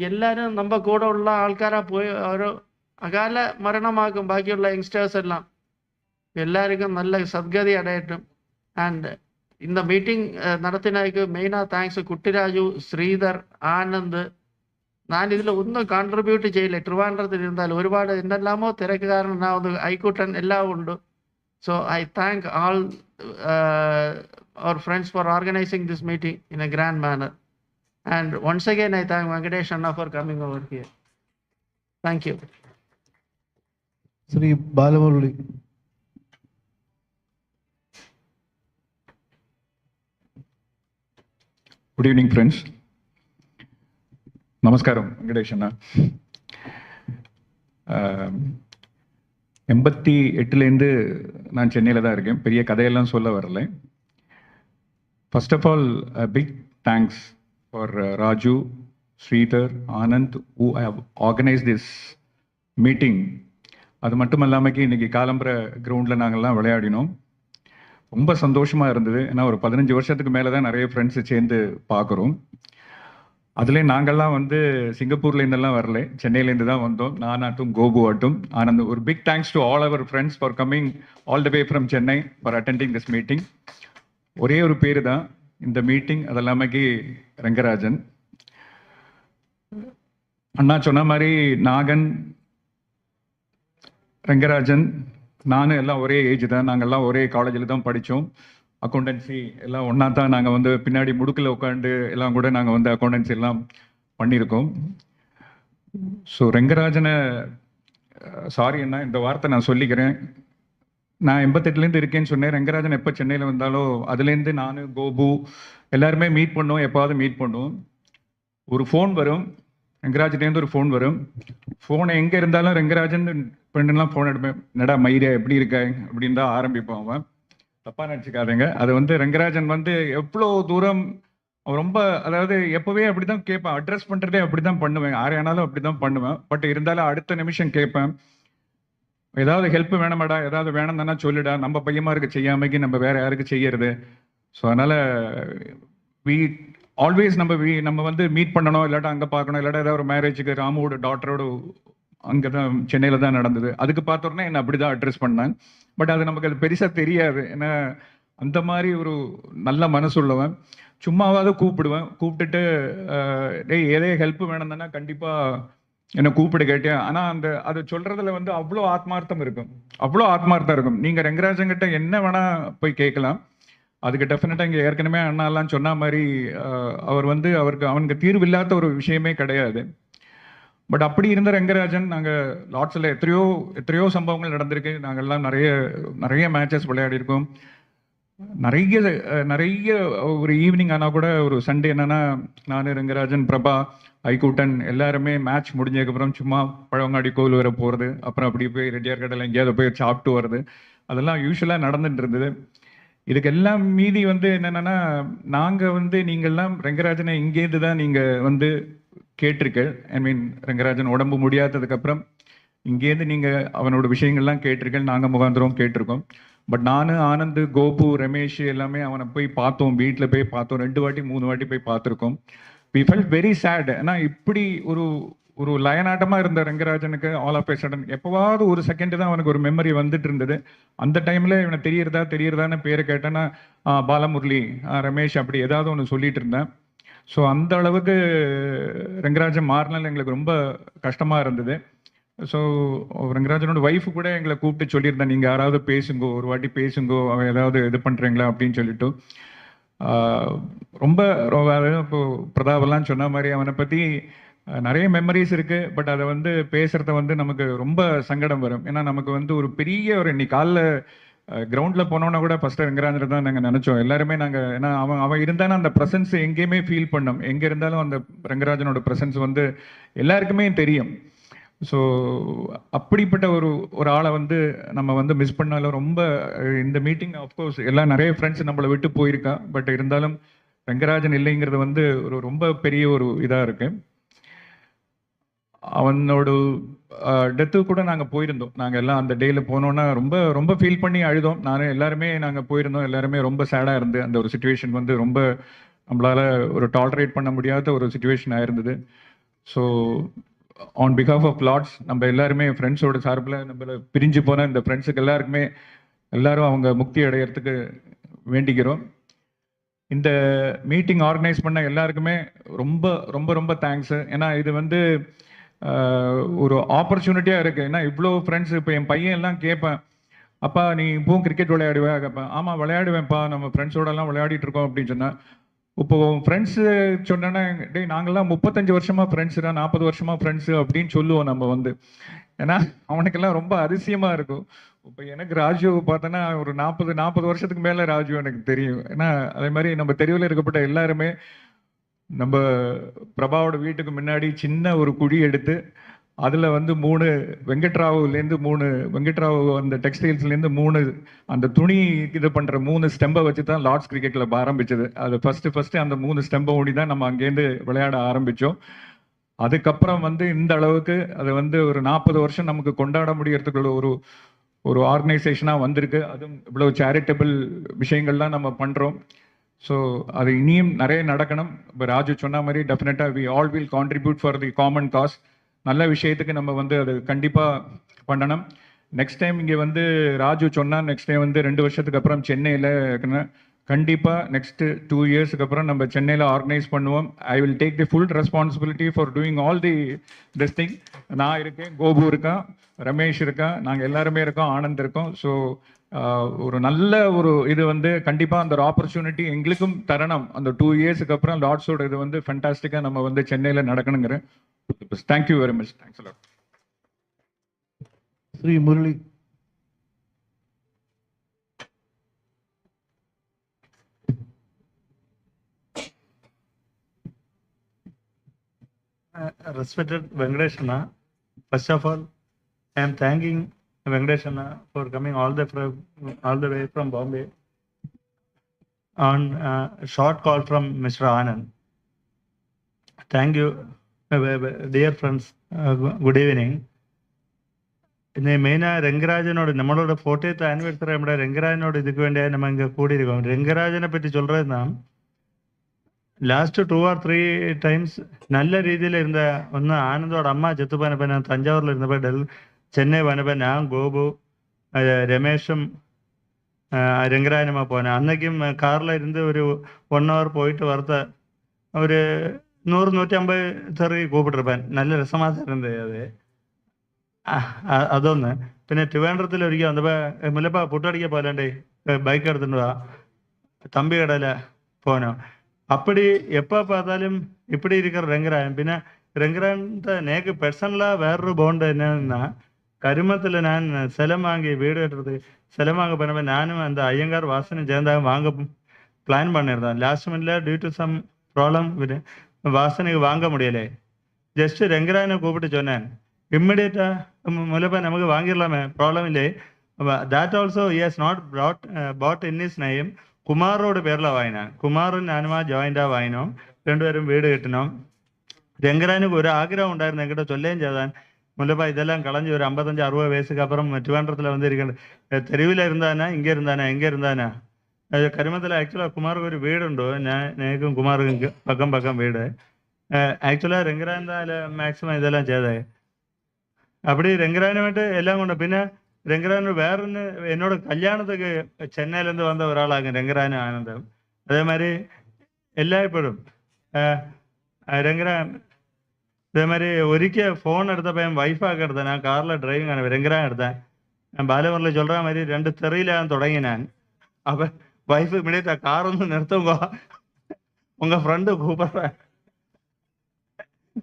എല്ലാവരും நம்ம கூட ഉള്ള ആൾക്കാരാ പോയി ഒരു അകാല മരണമാക്കും ബാക്കിയുള്ള യങ്സ്റ്റേഴ്സ് എല്ലാം. എല്ലാവർക്കും നല്ല സദ്ഗതി അടയറ്റും. ആൻഡ് இந்த മീറ്റിംഗ് നടത്തിനക്ക് മെയിനാ താങ്ക്സ് കുട്ടിരാജു, ശ്രീധർ, ആനന്ദ്. ഞാൻ ഇതിൽ ഒന്നും കോൺട്രിബ്യൂട്ട് ചെയ്യില്ല. ട്രിവാൻഡ്രത്തിൽ ഇരുന്നാലും ഒരുപാട് എന്തെല്ലാമോ തിരക്ക് കാരണം ഞാൻ ഒന്ന് ഐക്കൂട്ടൻ എല്ലാം ഉണ്ട്. So I thank all our friends for organising this meeting in a grand manner. And once again I thank Venkatesh Anna for coming over here. Thank you. Shri Balamurali. Good evening, friends. Namaskaram, Venkatesh Anna. 88லேருந்து நான் சென்னையில் தான் இருக்கேன். பெரிய கதையெல்லாம் சொல்ல வரல. First of all, a big thanks for Raju, Sridhar, Anand, who have organized this meeting. அது மட்டும் இல்லாமல் இன்னைக்கு காலம்பர கிரவுண்டில் நாங்கள்லாம் விளையாடினோம். ரொம்ப சந்தோஷமாக இருந்தது. ஏன்னா ஒரு 15 வருஷத்துக்கு மேலே தான் நிறைய ஃப்ரெண்ட்ஸு சேர்ந்து பார்க்குறோம். அதுலேயும் நாங்கள்லாம் சிங்கப்பூர்லேருந்தெல்லாம் வரல, சென்னையிலேருந்து தான் வந்தோம். நானாட்டும் கோபு ஆட்டும் ஆனந்த். ஒரு big thanks to all our friends for coming all the way from Chennai for attending this meeting. ஒரே ஒரு பேர் தான் இந்த மீட்டிங், அதெல்லாமக்கி ரங்கராஜன். அண்ணா சொன்ன மாதிரி நாகன், ரங்கராஜன், நானும் எல்லாம் ஒரே ஏஜ் தான். நாங்கள்லாம் ஒரே காலேஜில் தான் படித்தோம். அக்கௌண்டன்சி எல்லாம் ஒன்றா தான் நாங்கள் வந்து பின்னாடி முடுக்கில் உட்காந்து எல்லாம் கூட நாங்கள் வந்து அக்கௌண்டன்சி எல்லாம் பண்ணியிருக்கோம். ஸோ ரங்கராஜனை சாரி அண்ணா, இந்த வார்த்தை நான் சொல்லிக்கிறேன். நான் 88லேருந்து இருக்கேன்னு சொன்னேன். ரங்கராஜன் எப்போ சென்னையில் வந்தாலோ அதுலேருந்து நான், கோபு எல்லாருமே மீட் பண்ணுவோம். எப்பாவது மீட் பண்ணுவோம். ஒரு ஃபோன் வரும், ரங்கராஜன்லேருந்து ஒரு ஃபோன் வரும். ஃபோனை எங்கே இருந்தாலும் ரங்கராஜன் பெண்ணுலாம் ஃபோன் எடுப்பேன். என்னடா மயிரா எப்படி இருக்க அப்படின்னு தான் ஆரம்பிப்போம். அவன் தப்பாக நினச்சிக்காதீங்க. அது வந்து ரங்கராஜன் வந்து எவ்வளோ தூரம் அவன் ரொம்ப, அதாவது எப்போவே அப்படி தான் கேட்பேன். அட்ரஸ் பண்ணுறதே அப்படி தான் பண்ணுவேன். யாரையானாலும் அப்படி தான் பண்ணுவேன். பட் இருந்தாலும் அடுத்த நிமிஷம் கேட்பேன், ஏதாவது ஹெல்ப் வேணாமாடா, ஏதாவது வேணும் தானே சொல்லிடா, நம்ம பையமா இருக்கு செய்யாமைக்கு நம்ம வேற யாருக்கு செய்யறது. ஸோ அதனால வி ஆல்வேஸ் நம்ம வந்து மீட் பண்ணணும், இல்லாட்டா அங்கே பார்க்கணும், இல்லாட்டா ஏதாவது ஒரு மேரேஜுக்கு ராமுவோட டாட்டரோட அங்கே தான் சென்னையில் தான் நடந்தது. அதுக்கு பார்த்தோன்னா என்னை அப்படி தான் அட்ரஸ் பண்ணேன். பட் அது நமக்கு அது பெருசாக தெரியாது. ஏன்னா அந்த மாதிரி ஒரு நல்ல மனசு உள்ளவன். சும்மாவாவது கூப்பிடுவேன். கூப்பிட்டுட்டு டேய் ஏதே ஹெல்ப் வேணும் தானே கண்டிப்பாக என்னை கூப்பிட்டு கேட்டேன். ஆனால் அது சொல்கிறதுல வந்து அவ்வளோ ஆத்மார்த்தம் இருக்கும். அவ்வளோ ஆத்மார்த்தம் இருக்கும். நீங்கள் ரங்கராஜன் கிட்ட என்ன வேணால் போய் கேட்கலாம். அதுக்கு டெஃபினட்டாக இங்கே ஏற்கனவே அண்ணாலாம் சொன்ன மாதிரி அவர் வந்து அவனுக்கு தீர்வு இல்லாத ஒரு விஷயமே கிடையாது. பட் அப்படி இருந்த ரங்கராஜன், நாங்கள் லாட்ஸில் எத்தனையோ சம்பவங்கள் நடந்திருக்கு. நாங்கள்லாம் நிறைய மேட்சஸ் விளையாடிருக்கோம். நிறைய ஒரு ஈவினிங் ஆனால் கூட ஒரு சண்டே என்னன்னா, நான், ரங்கராஜன், பிரபா, ஐக்கூட்டன் எல்லாருமே மேட்ச் முடிஞ்சதுக்கப்புறம் சும்மா பழவங்காடி கோவில் வர போகிறது, அப்புறம் அப்படி போய் ரெட்டியார் கடையில் எங்கேயாவது போய் சாப்பிட்டு வர்றது, அதெல்லாம் யூஸ்வலாக நடந்துட்டு இருந்தது. இதுக்கெல்லாம் மீதி வந்து என்னென்னா, நாங்கள் வந்து நீங்கள்லாம் ரங்கராஜனை இங்கேருந்து தான் நீங்கள் வந்து கேட்டிருக்க. ஐ மீன் ரங்கராஜன் உடம்பு முடியாததுக்கப்புறம் இங்கேருந்து நீங்கள் அவனோட விஷயங்கள்லாம் கேட்டிருக்க, நாங்கள் முகாந்திரம் கேட்டிருக்கோம். பட் நான், ஆனந்த், கோபு, ரமேஷ் எல்லாமே அவனை போய் பார்த்தோம். வீட்டில் போய் பார்த்தோம். 2 வாட்டி 3 வாட்டி போய் பார்த்துருக்கோம். We felt very sad. ஏன்னா இப்படி ஒரு லயனாட்டமாக இருந்த ரங்கராஜனுக்கு ஆல் ஆஃப் ஏ சடன் எப்போவாவது ஒரு செகண்ட் தான் அவனுக்கு ஒரு மெமரி வந்துட்டு இருந்தது. அந்த டைமில் இவனை தெரியறதான்னு பேரை கேட்டேன்னா பாலமுரளி, ரமேஷ் அப்படி ஏதாவது ஒன்று சொல்லிட்டு இருந்தேன். ஸோ அந்த அளவுக்கு ரங்கராஜன் மாறினால எங்களுக்கு ரொம்ப கஷ்டமாக இருந்தது. ஸோ ரங்கராஜனோட ஒய்ஃபு கூட எங்களை கூப்பிட்டு சொல்லியிருந்தேன், நீங்கள் யாராவது பேசுங்கோ, ஒரு வாட்டி பேசுங்கோ, அவன் ஏதாவது இது பண்ணுறீங்களா அப்படின்னு சொல்லிட்டு. ரொம்ப இப்போ பிரதாபெல்லாம் சொன்ன மாதிரி அவனை பற்றி நிறைய மெமரிஸ் இருக்குது. பட் அதை வந்து பேசுகிறத வந்து நமக்கு ரொம்ப சங்கடம் வரும். ஏன்னா நமக்கு வந்து ஒரு பெரிய இன்னைக்கு காலைல கிரவுண்டில் போனோன்னா கூட ஃபஸ்ட்டு ரங்கராஜனை தான் நாங்கள் நினச்சோம் எல்லாருமே. ஏன்னா அவன் இருந்தாலும் அந்த ப்ரெசன்ஸ் எங்கேயுமே ஃபீல் பண்ணோம். எங்கே இருந்தாலும் அந்த ரங்கராஜனோட ப்ரெசன்ஸ் வந்து எல்லாருக்குமே தெரியும். ஸோ அப்படிப்பட்ட ஒரு ஆளை வந்து நம்ம வந்து மிஸ் பண்ணாலும் ரொம்ப இந்த மீட்டிங் ஆஃப்கோர்ஸ் எல்லாம் நிறைய ஃப்ரெண்ட்ஸ் நம்மளை விட்டு போயிருக்கா. பட் இருந்தாலும் ரங்கராஜன் இல்லைங்கிறது வந்து ரொம்ப பெரிய ஒரு இதாக இருக்கு. அவனோட டெத்து கூட நாங்கள் போயிருந்தோம். நாங்கள் எல்லாம் அந்த டேயில் போனோன்னா ரொம்ப ஃபீல் பண்ணி அழுதோம். எல்லாருமே நாங்கள் போயிருந்தோம். எல்லாருமே ரொம்ப சேடாக இருந்து அந்த ஒரு சுச்சுவேஷன் வந்து ரொம்ப நம்மளால் ஒரு டாலரேட் பண்ண முடியாத ஒரு சுச்சுவேஷன் ஆயிருந்தது. ஸோ ஆன் பிகாஃப் ஆஃப் லார்ட்ஸ் நம்ம எல்லாருமே ஃப்ரெண்ட்ஸோட சார்பில் நம்மள பிரிஞ்சு போன இந்த ஃப்ரெண்ட்ஸுக்கு எல்லாரும் அவங்க முக்தி அடையிறதுக்கு வேண்டிக்கிறோம். இந்த மீட்டிங் ஆர்கனைஸ் பண்ண எல்லாருக்குமே ரொம்ப தேங்க்ஸு. ஏன்னா இது வந்து ஒரு ஆப்பர்ச்சுனிட்டியாக இருக்குது. ஏன்னா இவ்வளோ ஃப்ரெண்ட்ஸ், இப்போ என் பையன் எல்லாம் கேட்பேன், அப்பா நீ இப்போவும் கிரிக்கெட் விளையாடுவேன் கேட்பேன். ஆமாம் விளையாடுவேன்ப்பா, நம்ம ஃப்ரெண்ட்ஸோடலாம் விளையாடிட்டு இருக்கோம் அப்படின்னு சொன்னால். இப்போ ஃப்ரெண்ட்ஸு சொன்னேன்னா, டேய் நாங்கள்லாம் 35 வருஷமா ஃப்ரெண்ட்ஸு தான், 40 வருஷமா ஃப்ரெண்ட்ஸு அப்படின்னு சொல்லுவோம் நம்ம வந்து. ஏன்னா அவனுக்கெல்லாம் ரொம்ப அதிசயமாக இருக்கும். இப்போ எனக்கு ராஜு பார்த்தோன்னா ஒரு 40 வருஷத்துக்கு மேலே ராஜு எனக்கு தெரியும். ஏன்னா அதே மாதிரி நம்ம தெருவில் இருக்கப்பட்ட எல்லாருமே நம்ம பிரபாவோட வீட்டுக்கு முன்னாடி சின்ன ஒரு குழி எடுத்து அதில் வந்து 3 வெங்கட்ராவு அந்த டெக்ஸ்டைல்ஸ்லேருந்து 3 அந்த துணி இது பண்ணுற 3 ஸ்டெம்பை வச்சு தான் லார்ட்ஸ் கிரிக்கெட் கிளப் ஆரம்பிச்சது. அது ஃபஸ்ட்டு அந்த 3 ஸ்டெம்பை ஓடி தான் நம்ம அங்கேருந்து விளையாட ஆரம்பித்தோம். அதுக்கப்புறம் வந்து இந்த அளவுக்கு அது வந்து ஒரு 40 வருஷம் நமக்கு கொண்டாட முடியறதுக்குள்ள ஒரு ஆர்கனைசேஷனாக வந்திருக்கு. அதுவும் இவ்வளோ சேரிட்டபிள் விஷயங்கள்லாம் நம்ம பண்ணுறோம். ஸோ அது இனியும் நிறைய நடக்கணும். இப்போ ராஜு சொன்ன மாதிரி டெஃபினட்டாக we all will contribute for the common cause. நல்ல விஷயத்துக்கு நம்ம வந்து அது கண்டிப்பாக பண்ணணும். நெக்ஸ்ட் டைம் இங்கே வந்து ராஜு சொன்னால் நெக்ஸ்ட் டைம் வந்து 2 வருஷத்துக்கு அப்புறம் சென்னையில் கண்டிப்பாக நெக்ஸ்ட்டு 2 இயர்ஸுக்கு அப்புறம் நம்ம சென்னையில் ஆர்கனைஸ் பண்ணுவோம். I will take the full responsibility for doing all this thing. நான் இருக்கேன், கோபு இருக்கான், ரமேஷ் இருக்கான், நாங்கள் எல்லாருமே இருக்கோம், ஆனந்த் இருக்கோம். ஸோ ஒரு நல்ல ஒரு இது வந்து கண்டிப்பாக அந்த ஒரு ஆப்பர்ச்சுனிட்டி எங்களுக்கும் தரணும். அந்த 2 இயர்ஸுக்கு அப்புறம் லார்ட்ஸோட இது வந்து ஃபென்டாஸ்டிக்காக நம்ம வந்து சென்னையில் நடக்கணுங்கிறேன். Thank you very much. Thanks a lot. Sri Murali. Respected Venkateshana, first of all, I am thanking Venkateshana for coming all the way from Bombay on a short call from Mr. Anand. Thank you, dear friends. Good evening. ഇന്ന് മെയിനാണ് രംഗരാജനോട് നമ്മളോട് 40th anniversary നമ്മുടെ രംഗരാജനോട് இதுக்கு வேண்டிய நம்ம இங்கே கூடியிருக்கோம். രംഗരാജനെ പറ്റി சொல்றதுன்னா last 2 or 3 times நல்ல രീതിയിൽ இருந்த ഒന്ന് ആനന്ദോട് അമ്മ ചെത്തു പോയപ്പോൾ ഞാൻ തഞ്ചാവൂരിൽ ഇരുന്നപ്പോൾ ചെന്നൈ പോയപ്പോൾ ഞാൻ ഗോപു രമേശും രംഗരാജനുമാ പോനെ. അന്നേക്കും കാറിലിരുന്ന് ഒരു 1 hour പോയിട്ട് വറുത്ത ഒരു 100-150 തെറി കൂപ്പിട്ടിരുപ്പാൻ. നല്ല രസമായിട്ട് ഇരുന്നത് അത്. അതൊന്ന്. പിന്നെ ട്രിവാൻഡ്രത്തിൽ ഒരിക്കൽ വന്നപ്പോൾ മുല്ലപ്പ പുട്ടടിക്കാൻ പോലാണ്ടേ பைக் எடுத்துட்டு வா தம்பி கடையில் போனோம். அப்படி எப்போ பார்த்தாலும் இப்படி இருக்கிற ரெங்கராயன். പിന്നെ രംഗരാജൻ്റെ നേക്ക് പേഴ്സണലാக വേറൊരു ബോണ്ട് എന്നാ കരുമത്തിൽ ഞാൻ സ്ഥലം വാങ്ങി വീട് കെട്ടുறது സ്ഥലം വാങ്ങ പോയപ്പോൾ ഞാനും அந்த ஐயங்கார் வாசனும் சேர்ந்தாக வாங்க பிளான் பண்ணியிருந்தேன். லாஸ்ட் மினிட்ல டியூ டு சம் ப்ராப்ளம் வாசனுக்கு வாங்க முடியலை. ஜஸ்ட் രംഗരാജനെ கூப்பிட்டு சொன்னேன், ഇമ്മീഡിയറ്റാக മുല്ലപ്പ നമുക്ക് വാങ്ങിடலாமே, ப்ராப்ளம் இல்லை. that also he has not bought in his name. കുമാറോട് പേരിലാണ് വാങ്ങിനാണ്. കുമാറും ഞാനുമാ ജോയിൻ്റാണ് വാങ്ങിനോ. രണ്ടുപേരും വീട് കിട്ടണം. രംഗരാജനുക്ക് ഒരു ആഗ്രഹം ഉണ്ടായിരുന്നു എങ്കിട്ട് ചൊല്ലുകയും ചെയ്താൻ, മുല്ലപ്പ ഇതെല്ലാം കളഞ്ഞ് ഒരു 55-60 വയസ്സുக்கு அப்புறம் ട്രിവാൻഡ്രத்தில் வந்து இருக்கணும். தெருவில் இருந்தானா இங்கே இருந்தானா கருமத்தில் ஆக்சுவலாக குமாருக்கு ഒരു വീടുണ്ട്. ഞാനും കുമാർക്ക് പക്കം വീട്. ആക്ച്വലാக രംഗരാജൻ്റെ മാക്സിമം ഇതെല്ലാം ചെയ്തേ. அப்படி രംഗരാജനുമായിട്ട് എല്ലാം കൊണ്ട്. പിന്നെ രംഗരാജന് വേറൊന്ന് എന്നോട് കല്യാണத்துக்கு ചെന്നൈയിലേருந்து വന്ന ഒരാളാകും രംഗരാജൻ ആനന്ദം. അതേമാതിരി എല്ലായ്പ്പോഴും രംഗരാജൻ അതേമാതിരി ഒരിക്കൽ ഫോൺ എടുത്തപ്പോൾ ഞാൻ വൈഫാക്കി എടുത്തேன். ഞാൻ കാറിൽ ഡ്രൈവിംഗ് ആണ്. രംഗരാജൻ എടുத்தேன். ഞാൻ ബാലമുരളി ചൊല്ലുற மாதிரி 2 தெருவிലാണ് தொடங்கி நான். அப்போ வைஃப் இமிடியேட்டா கார் வந்து நிறுத்துங்க, உங்க ஃப்ரெண்டு கூப்பிடுறேன்.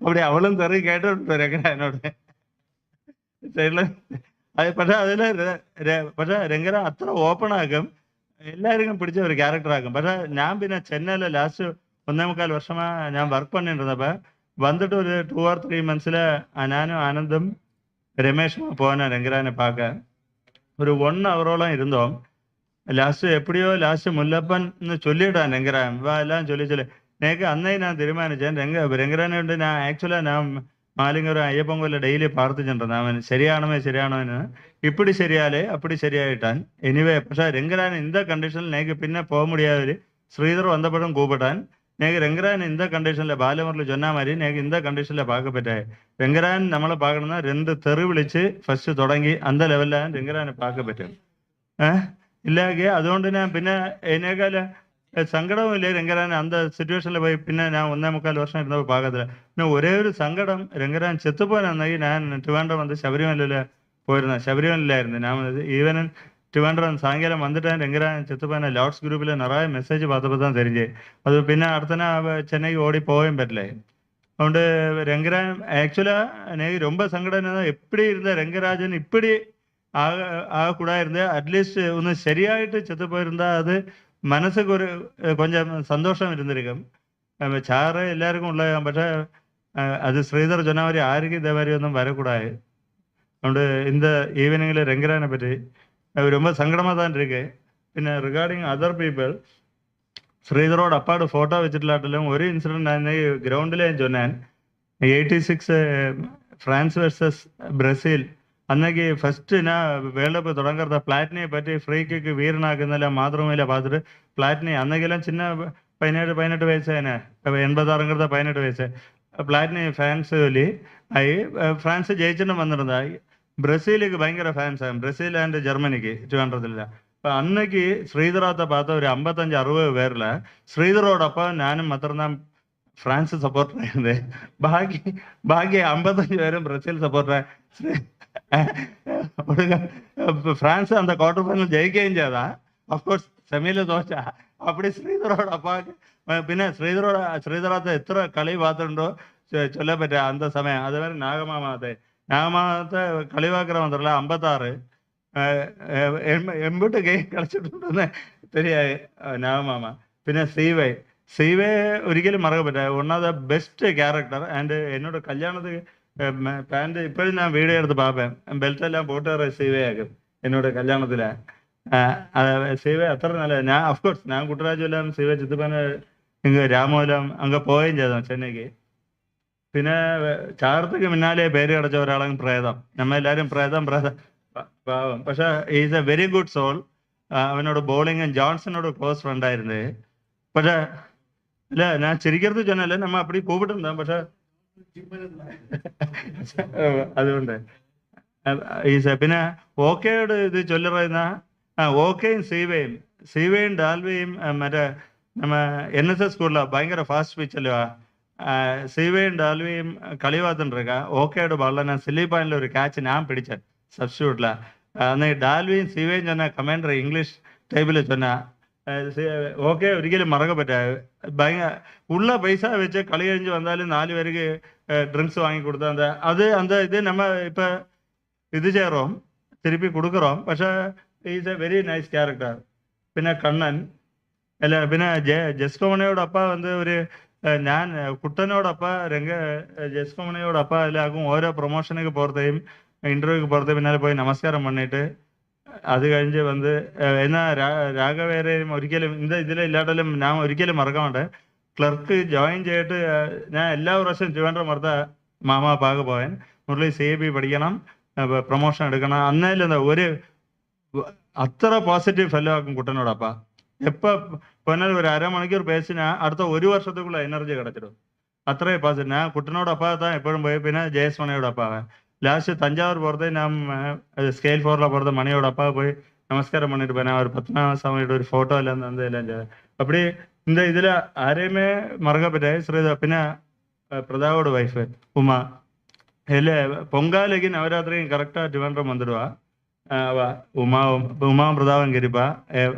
அப்படி அவளும் தெரு கேட்டு രംഗരാജനോട് സൈഡിൽ. പക്ഷേ പക്ഷേ രംഗരാജൻ അത്ര ഓപ്പൺ ആക്കും, എല്ലാവർക്കും പിടിച്ച ഒരു ക്യാരക്ടറാക്കും. പക്ഷേ ഞാൻ പിന്നെ ചെന്നൈയിൽ ലാസ്റ്റ് 1.25 വർഷமாக ഞാൻ വർക്ക് பண்ணிருந்தப்ப வந்துட்டு ஒரு 2 or 3 months ഞാനും ആനന്ദും രമേഷും പോകാനാണ് രംഗരാജനെ பார்க்க. ഒരു 1 hour ഇരുന്നോം. ലാസ്റ്റ് മുല്ലപ്പൻ എന്ന് ചൊല്ലിയിട്ടാണ് രംഗരാജൻ എല്ലാം ചൊല്ലി എനിക്ക് അന്നേ ഞാൻ തീരുമാനിച്ചேன். രംഗരാജനെ കൊണ്ട് ഞാൻ ആക്ച്വലാக நான் மாலிங்கர் ஐயப்பன் கோயிலில் டெய்லி பார்த்துச்சுட்டு அவன் சரியானவன்னு இப்படி சரியாலே அப்படி சரியாயிட்டான். എനിവേ പക്ഷേ രംഗരാജൻ இந்த கண்டிஷனில் நேக்கு பின்ன போக முடியாது. ஸ்ரீதர் வந்தப்படும் கூப்பிட்டான். நேக்கு രംഗരാജൻ இந்த கண்டிஷனில் ബാലമുരളി சொன்ன மாதிரி நேக்கு இந்த கண்டிஷனில் பார்க்க பറ്റാய். രംഗരാജൻ നമ്മളെ பார்க்கணும்னா 2 தெரு വിളിച്ച് ഫസ്റ്റ് തുടങ്ങി அந்த ലെവലിലാണ് രംഗരാജനെ பார்க்க പറ്റും. ഇല്ലാകെ അതുകൊണ്ട് ഞാൻ പിന്നെ എന്നേക്കാൾ സങ്കടവും ഇല്ലേ രംഗരാജൻ அந்த സിറ്റുവേഷനിൽ പോയി. പിന്നെ ഞാൻ 1.25 വർഷം ഇരുന്നപ്പോൾ പാകത്തില്ല. പിന്നെ ഒരേ ഒരു സങ്കടം, രംഗരാജൻ ചെത്തുപോകാനെന്നെങ്കിൽ ഞാൻ ട്രിവാൻഡ്രം വന്ന് ശബരിമലയിൽ പോയിരുന്നത്. ശബരിമലയിലായിരുന്നു ഞാൻ. ഈവൻ ട്രിവാൻഡ്രം സായങ്കാലം വന്നിട്ട് രംഗരാജൻ ചെത്തുപോകാൻ ലോട്ട്സ് ഗ്രൂപ്പിൽ നിറയെ മെസ്സേജ് பார்த்தപ്പോൾ தான் தெரிஞ்சு. அது പിന്നെ അടുത്തന്നെ ചെന്നൈക്ക് ഓടി പോകാൻ പറ്റില്ല. അതുകൊണ്ട് രംഗരാജൻ ஆக்சுவலாக எனக்கு ரொம்ப சங்கடம் என்னன்னா, எப்படி இருந்த രംഗരാജൻ இப்படி ஆகக்கூடாது இருந்து அட்லீஸ்ட் ஒன்று சரியாயிட்டு செத்து போயிருந்தா அது மனசுக்கு ஒரு கொஞ்சம் சந்தோஷம் இருந்திருக்கும். சாറ് எல்லாருக்கும் உள்ள. പക്ഷേ அது ஸ்ரீதர் சொன்ன மாதிரி யாருக்கும் இதே மாதிரி ஒன்றும் வரக்கூடாது. അതുകൊണ്ട് இந்த ஈவினிங்கில் രംഗരാജനെ பற்றி ரொம்ப சங்கடமாக தான் இருக்கு. പിന്നെ റിഗാർഡിങ് അതർ പീപ്പിൾ, ശ്രീധറോട് അപ്പാട് ഫോട്ടോ വെച്ചിട്ടില്ലാട്ടിലും ഒരു ഇൻസിഡൻറ്റ് ഞാൻ ഗ്രൗണ്ടിൽ ഞാൻ சொன்னேன். 86 ഫ്രാൻസ് വേഴ്സസ് ബ്രസീൽ അന്നേക്ക് ഫസ്റ്റ് ഞാൻ വേൾഡ് കപ്പ് തുടങ്ങുന്നത് പ്ലാറ്റിനിയെ പറ്റി ഫ്രീ കിക്ക് വീരനാക്കുന്നില്ല മാത്രമല്ല பார்த்துட்டு പ്ലാറ്റിനി അന്നേക്കെല്ലാം ചിന്ന 17 വയസ്സേനെ 86 18 വയസ്സ് പ്ലാറ്റിനി ഫാൻസ് ചൊല്ലി ആയി. ഫ്രാൻസ് ജയിച്ചിട്ടും വന്നിരുന്നതായി. ബ്രസീലിക്ക് ഭയങ്കര ഫാൻസാകും. Brazil and ജർമ്മനിക്ക് ട്രിവാൻഡ്രത്തിലില്ല. അന്നേക്ക് ശ്രീധറാത്ത பார்த்த ഒരു 55-60 പേരിൽ ശ്രീധറോടൊപ്പം ഞാനും മാത്രം ഫ്രാൻസ് സപ്പോർട്ടറായിരുന്നേ. ബാക്കി 55 പേരും ബ്രസീൽ സപ്പോർട്ടർ. ഫ്രാൻസ് அந்த ക്വാർട്ടർ ഫൈനൽ ജയിക്കുകയും ചെയ്താ. അഫ്കോഴ്സ് സെമിയിൽ തോറ്റ. அப்படி ശ്രീധറോടൊപ്പം പിന്നെ ശ്രീധറാത്ത എത്ര കളി பார்த்துണ്ടോ ചൊല്ലാൻ പറ്റുക അന്ത സമയം. അതുവരെ നാഗമാമത്തെ കളി பார்க்குற മാത്രമല്ല 56 എൺപട്ട് ഗെയിം കളിച്ചിട്ടുണ്ടെന്ന് ശരിയായി നാഗമാമ. പിന്നെ സീവേ ഒരിക്കലും മറക്കാൻ പറ്റില്ല. One of the best character. And എന്നോട് കല്യാണത്തിന് പാൻറ് ഇപ്പോഴും ഞാൻ വീഡിയോ എടുത്ത് പാപ്പേൻ ബെൽറ്റെല്ലാം പോട്ടുകാരെ സീവയാക്കും എന്നോട് കല്യാണത്തില്. സീവ അത്ര നല്ല. ഞാൻ അഫ്കോഴ്സ് ഞാൻ കുട്ടരാജു എല്ലാം സീവ ചിത്തപ്പന് ഇങ്ങ് രാമോലം അങ്ങ് പോവുകയും ചെയ്തു ചെന്നൈക്ക്. പിന്നെ ചാർത്തക്ക് പിന്നാലെ പേര് കിടച്ച ഒരാളങ്ങ് പ്രേതം. നമ്മളെല്ലാവരും പ്രേതം പാവം. പക്ഷെ is a very good soul. അവനോട് ബോളിങ്ങും ജോൺസനോട് ക്ലോസ് ഫ്രണ്ടായിരുന്നേ. പക്ഷെ ഇല്ല ഞാൻ ചിരിക്കരുത് ചെന്നല്ല നമ്മ അപ്പടി കൂപ്പിട്ടുണ്ടാ. പക്ഷെ അതുകൊണ്ട് പിന്നെ ഓക്കെയോട് ഇത് ചൊല്ലുന്ന ഓക്കെയും സീവയും ഡാൽവയും മറ്റേ നമ്മ NSS സ്കൂളിലാണ് ഭയങ്കര ഫാസ്റ്റ് പിച്ചല്ലോ. സീവയും ഡാൽവയും കളി பார்த்துருக்க ഓക്കെയോട് பால்ல நான் சில்லி பாயிண்ட்ல ஒரு கேட்ச் நான் பிடிச்சேன் சப்ஸ்டியூட்ல. അന്ന് ഡാൽവിയും സീവയും ചെന്ന കമാൻഡർ ഇംഗ്ലീഷ് ടൈപ്പിൽ ചെന്ന ഓക്കെ ഒരിക്കലും മറക്കാൻ പറ്റാ. ഭയങ്കര ഉള്ള പൈസ വെച്ച് കളി കഴിഞ്ഞ് വന്നാലും 4 പേർക്ക് ഡ്രിങ്ക്സ് വാങ്ങി കൊടുത്താൽ അത് ഇത് നമ്മ ഇപ്പൊ ഇത് ചേരോം തിരുപ്പി കൊടുക്കുറോം. പക്ഷെ is a very nice character. പിന്നെ കണ്ണൻ അല്ല പിന്നെ ജസ്കോമണയോടൊപ്പം ഒരു ഞാൻ കുട്ടനോടൊപ്പം ജസ്കോമണയോടൊപ്പം എല്ലാവർക്കും ഓരോ പ്രൊമോഷനുக்கு പോറത്തെയും ഇന്റർവ്യൂക്ക് പോറത്തെയും പിന്നാലെ പോയി നമസ്കാരം പണിയിട്ട് അത് കഴിഞ്ഞ് എന്നാ രാഘവേരെയും ഒരിക്കലും ഇതിലില്ലാട്ടാലും ഞാൻ ഒരിക്കലും മറക്കാൻ വേണ്ട. ക്ലർക്ക് ജോയിൻ ചെയ്തിട്ട് ഞാൻ എല്ലാ പ്രാവശ്യം ട്രിവാൻഡ്രം മറുത്ത മാമാ പാക പോയാൻ മുരളി CAB പഠിക്കണം പ്രൊമോഷൻ എടുക്കണം. അന്നേലെന്താ അത്ര പോസിറ്റീവ് ഫെല്ലോ ആക്കും കുട്ടനോടൊപ്പം. എപ്പോൾ പോയാൽ ഒരു അരമണിക്കൂർ പേസിന് അടുത്ത 1 വർഷത്തേക്കുള്ള എനർജി കിടച്ചിടും. അത്രയും പോസിറ്റീവ്. ഞാൻ കുട്ടനോടൊപ്പം தான் എപ്പോഴും പോയി. പിന്നെ ജയസ് മണിയോടൊപ്പം ലാസ്റ്റ് തഞ്ചാവൂർ പുറത്ത് ഞാൻ സ്കെയിൽ 4ல പുറത്ത് മണിയോടൊപ്പം പോയി நமஸ்காரம் பண்ணிட்டு போனேன். அவர் பத்மநாப சாமியோட ஒரு ஃபோட்டோ எல்லாம் தந்து எல்லாம் அப்படி இந்த இதில் யாரையுமே மறக்கப்பட்ட ஸ்ரீதா. പിന്നെ പ്രതാപോട് വൈഫ് ഉമ അല്ലേ പൊങ്കാലയ്ക്ക് നവരാത്രിയും കറക്റ്റാக ട്രിവാൻഡ്രം வந்துடுவா. உமாவும் பிரதாபம் கரிப்பா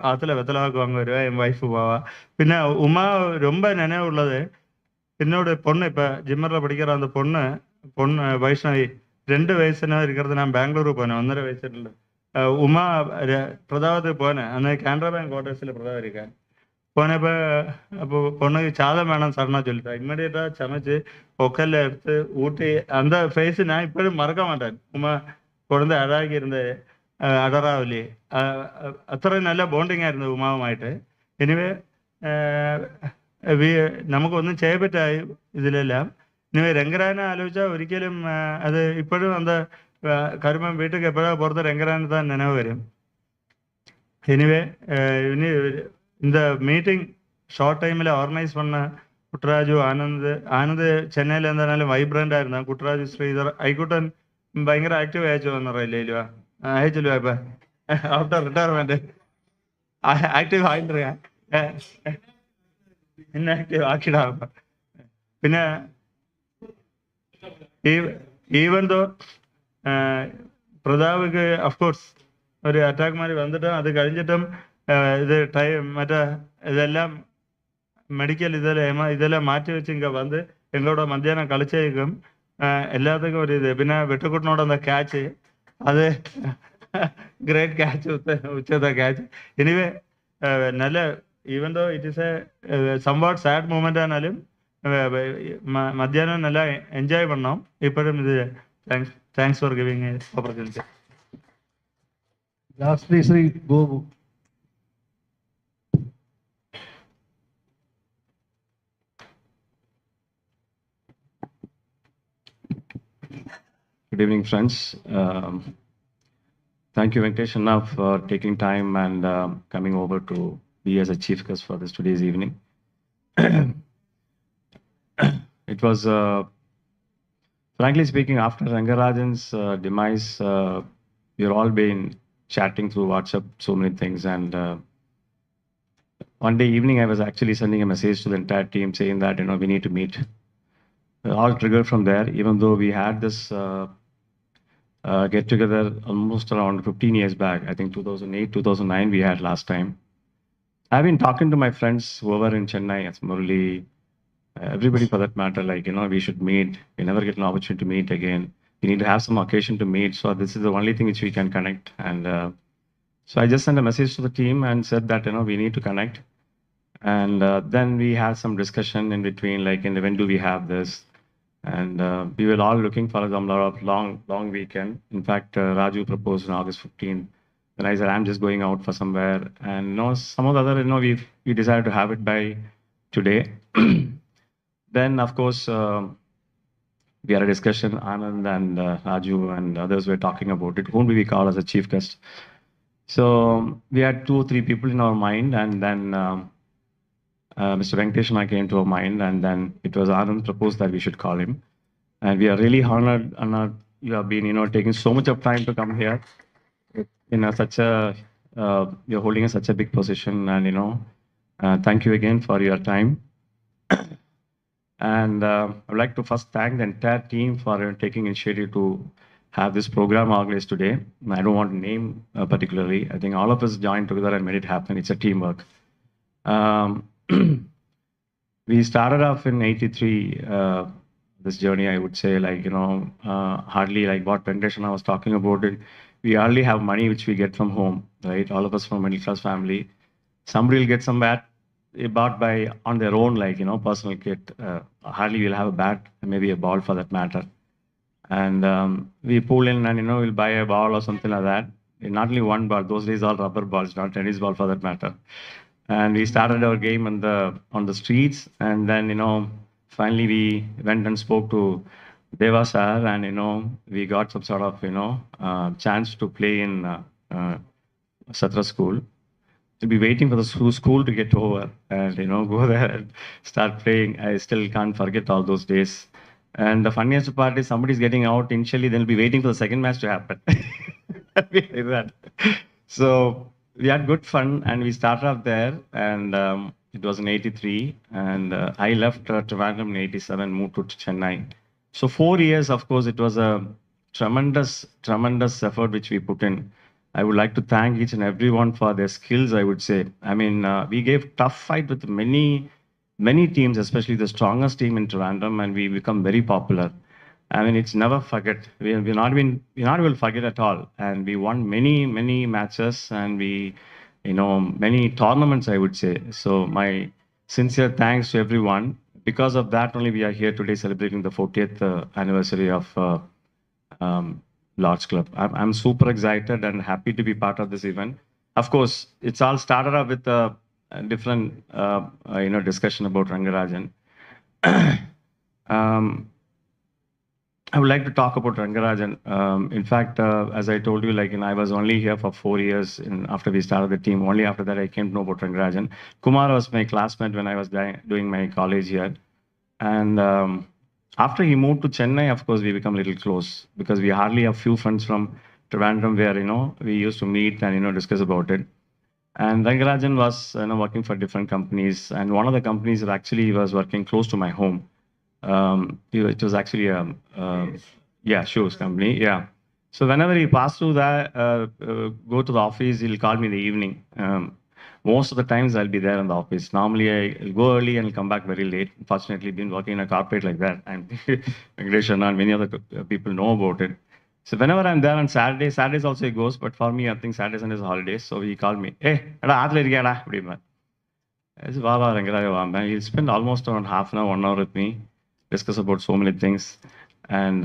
ஆற்றுல வெத்தலாவுக்கு வாங்க வருவா. என் ஒய்ஃபு போவா. പിന്നെ உமா ரொம்ப நினைவுள்ளது என்னோட பொண்ணு. இப்போ ஜிம்மரில் படிக்கிற அந்த பொண்ணு வைஷ்ணவி 2 வயசுனா இருக்கிறது. நான் பெங்களூரு போனேன் 1.5 வயசுல. உமா பிரதாபத்துக்கு போனேன். அந்த கேனரா பேங்க் குவார்ட்டர்ஸில் பிரதாபம் இருக்கேன். போனப்போ அப்போ பொண்ணுக்கு சாதம் வேணாம் சடனாக சொல்லிட்டேன். இம்மிடியட்டாக சமைச்சு பொக்கல்ல எடுத்து ஊட்டி அந்த ஃபேஸு நான் இப்போயும் மறக்க மாட்டேன். உமா കുഴന്ത അഴകി ഇരുന്ന് അടറാവില്ലേ. അത്ര നല്ല ബോണ്ടിങ്ങായിരുന്നു ഉമാവുമായിട്ട്. എനിവേ നമുക്കൊന്നും ചെയ്യാൻ പറ്റായി ഇതിലെല്ലാം. എനിവേ രംഗരാജനെ ആലോചിച്ചാൽ ഒരിക്കലും അത് ഇപ്പോഴും കരുമ്പം വീട്ടിൽ എപ്പോഴാ പുറത്ത് രംഗരാജന് താൻ നനവ് വരും. എനിവേ ഇനി இந்த மீட்டிங் ஷார்ட் டைமில் ஆர்கனைஸ் பண்ண குட்டராஜு ஆனந்த் சென்னையில் இருந்தாலும் வைப்ரண்டாக இருந்தான். குட்டராஜு ஸ்ரீதர் ஐக்குட்டன் ഭയങ്കര ആക്റ്റീവ് അയച്ചു വന്നറിയില്ല അയച്ചില്ല. ഇപ്പൊ ആഫ്റ്റർ റിട്ടയർമെന്റ് ആക്റ്റീവ് ആയിട്ടിരിക്ക ഇന്നാക്റ്റീവ് ആക്കിടാ. പിന്നെ ഈവൻ ദോ പ്രതാപ്ക്ക് അഫ്കോഴ്സ് ഒരു അറ്റാക്ക് മാതിരി വന്നിട്ടും അത് കഴിഞ്ഞിട്ടും ഇത് മറ്റേ ഇതെല്ലാം മെഡിക്കൽ ഇതെല്ലാം മാറ്റി വെച്ച് ഇങ്ങ വന്ന് എങ്ങളോட മധ്യാഹ്നം കളിച്ചേക്കും എല്ലാத்துக்கும் ഒരു ഇത്. പിന്നെ വെട്ടുക്കുട്ടനോട് ക്യാച്ച് അത് ഗ്രേറ്റ് ക്യാച്ച് ഉച്ചത്തെ ക്യാച്ച്. എനിവേ നല്ല even though it is a somewhat sad moment ആണെങ്കിലും മധ്യാഹ്നം നല്ല എൻജോയ് பண்ணோம். ഇപ്പോഴും ഇത് thanks for giving opportunity. Lastly, Sri Gobu. Good evening, friends. Thank you, Venkatesh Anna, for taking time and coming over to be as a chief guest for this today's evening. It was, frankly speaking, after Rangarajan's demise, we've all been chatting through WhatsApp, so many things. And one day evening, I was actually sending a message to the entire team saying that, we need to meet. All triggered from there, even though we had this get together almost around 15 years back. I think 2008, 2009 we had last time. I've been talking to my friends who were in Chennai, as Murali, everybody for that matter, like, we should meet. We never get an opportunity to meet again. We need to have some occasion to meet. So this is the only thing which we can connect. And so I just sent a message to the team and said that, we need to connect. And then we had some discussion in between, like, when do we have this? And we were all looking for a long weekend. In fact, Raju proposed on August 15th. Then I said, I'm just going out for somewhere. And some of the other, we decided to have it by today. Then, of course, we had a discussion, Anand and Raju and others were talking about it. Whom do we call as a chief guest? So we had 2 or 3 people in our mind, and then Mr. Venkatesh and I came to our mind, and then it was Anand proposed that we should call him. And we are really honored, Anand. You have been, taking so much of time to come here. You're holding such a big position, and thank you again for your time. And I would like to first thank the entire team for taking initiative to have this program organized today. I don't want to name particularly. I think all of us joined together and made it happen. It's a teamwork. We started off in 83, this journey, I would say, like, hardly like what Venkateshana was talking about it. We hardly have money which we get from home, right? All of us from middle class family. Somebody will get some bat bought by on their own, like, personal kit. Hardly we'll have a bat, maybe a ball for that matter. And we pull in and, we'll buy a ball or something like that. Not only one ball, those days all rubber balls, not tennis ball for that matter. And we started our game on the streets, and then, finally we went and spoke to Deva sir, and, we got some sort of, chance to play in Satra school. We'll be waiting for the school to get over and, go there and start playing. I still can't forget all those days. And the funniest part is somebody's getting out initially, they'll be waiting for the second match to happen. Like that. So we had good fun, and we started off there, and it was in 83, and I left Trivandrum in 87, moved to Chennai. So 4 years, of course, it was a tremendous effort which we put in. I would like to thank each and everyone for their skills, I would say. I mean, we gave tough fight with many teams, especially the strongest team in Trivandrum, and we become very popular. I mean, it's never forget. We're not will forget at all. And we won many matches, and we, many tournaments, I would say. So my sincere thanks to everyone. Because of that, only we are here today celebrating the 40th anniversary of Lord's Club. I'm super excited and happy to be part of this event. Of course, it's all started off with a different, discussion about Rangarajan. I would like to talk about Rangarajan. In fact, as I told you, like, I was only here for 4 years after we started the team. Only after that I came to know about Rangarajan. Kumar was my classmate when I was doing my college here. And after he moved to Chennai, of course, we become a little close because we hardly have few friends from Trivandrum where, we used to meet and, discuss about it. And Rangarajan was, working for different companies. And one of the companies that actually was working close to my home. It was actually a shoes company. Yeah. So whenever he passed through that, go to the office, he'll call me in the evening. Most of the times I'll be there in the office. Normally I'll go early and I'll come back very late. Fortunately, been working in a corporate like that. And Venkatesh and many other people know about it. So whenever I'm there on Saturdays also he goes. But for me, I think Saturdays and holidays. So he called me, hey, he'll spend almost around half an hour, 1 hour with me, discuss about so many things, and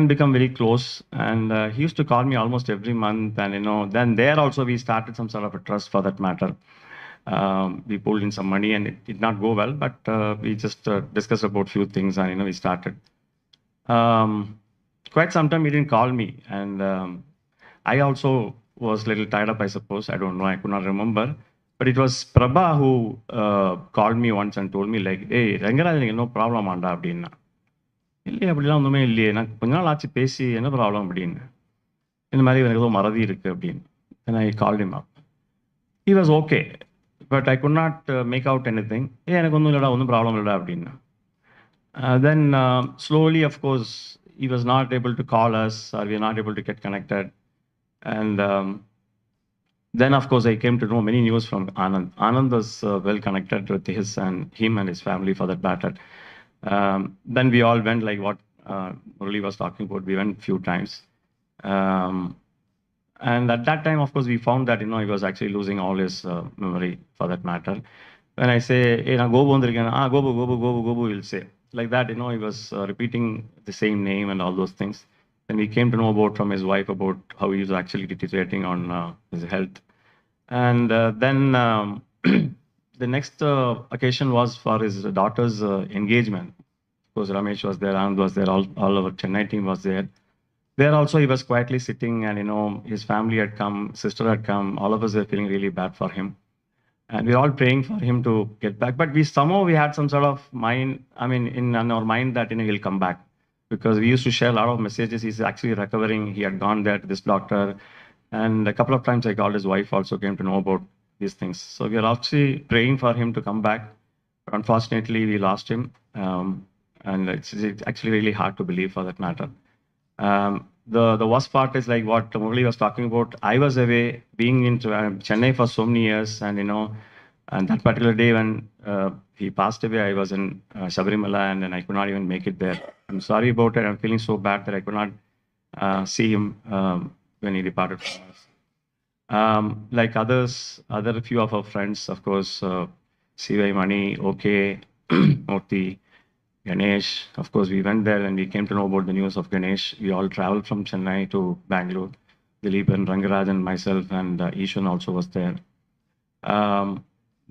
become very close. And he used to call me almost every month. And, then there also we started some sort of a trust for that matter. We pulled in some money and it did not go well, but we just discussed about few things and, we started. Quite some time he didn't call me. And I also was a little tied up, I suppose. I don't know. I could not remember. But it was Prabha who called me once and told me, like, hey, Rangarajan, no problem, Anda, அப்படின்னா. இல்லையே அப்படிலாம் ஒன்றுமே இல்லையே, நான் கொஞ்ச நாள் ஆச்சு பேசி என்ன ப்ராப்ளம் அப்படின்னு. இந்த மாதிரி எனக்கு ஏதோ மறதி இருக்குது அப்படின்னு. Then I called him up. He was okay, but I could not make out anything. எனக்கு ஒன்றும் இல்லைடா, ஒன்றும் ப்ராப்ளம் இல்லைடா அப்படின்னு. Then slowly, of course, he was not able to call us, or we were not able to get connected. And then, of course, I came to know many news from Anand. Anand was well connected with him and his family for that matter. Then we all went, like what Murali was talking about, we went few times. And at that time, of course, we found that, he was actually losing all his memory for that matter. When I say, hey, na Gobu vandirukena, Gobu, he'll say. Like that, he was repeating the same name and all those things. Then we came to know about from his wife about how he was actually deteriorating on his health. And then the next occasion was for his daughter's engagement. Of course, Ramesh was there, Anand was there, all our Chennai team was there. There also he was quietly sitting, and his family had come, sister had come, all of us were feeling really bad for him. And we were all praying for him to get back. But we had some sort of mind, in our mind that he'll come back. Because we used to share a lot of messages. He's actually recovering. He had gone there to this doctor. And a couple of times I called his wife, also came to know about these things. So we are actually praying for him to come back. But unfortunately, we lost him. And it's actually really hard to believe for that matter. The worst part is like what Murali was talking about. I was away, being in Chennai for so many years, and and that particular day when he passed away, I was in Sabarimala, and then I could not even make it there. I'm sorry about it. I'm feeling so bad that I could not see him when he departed from us. Like other few of our friends, of course, CY Mani, OK, Murthy, Ganesh. Of course, we went there and we came to know about the news of Ganesh. We all traveled from Chennai to Bangalore. Dilip and Rangaraj and myself and Ishan also was there.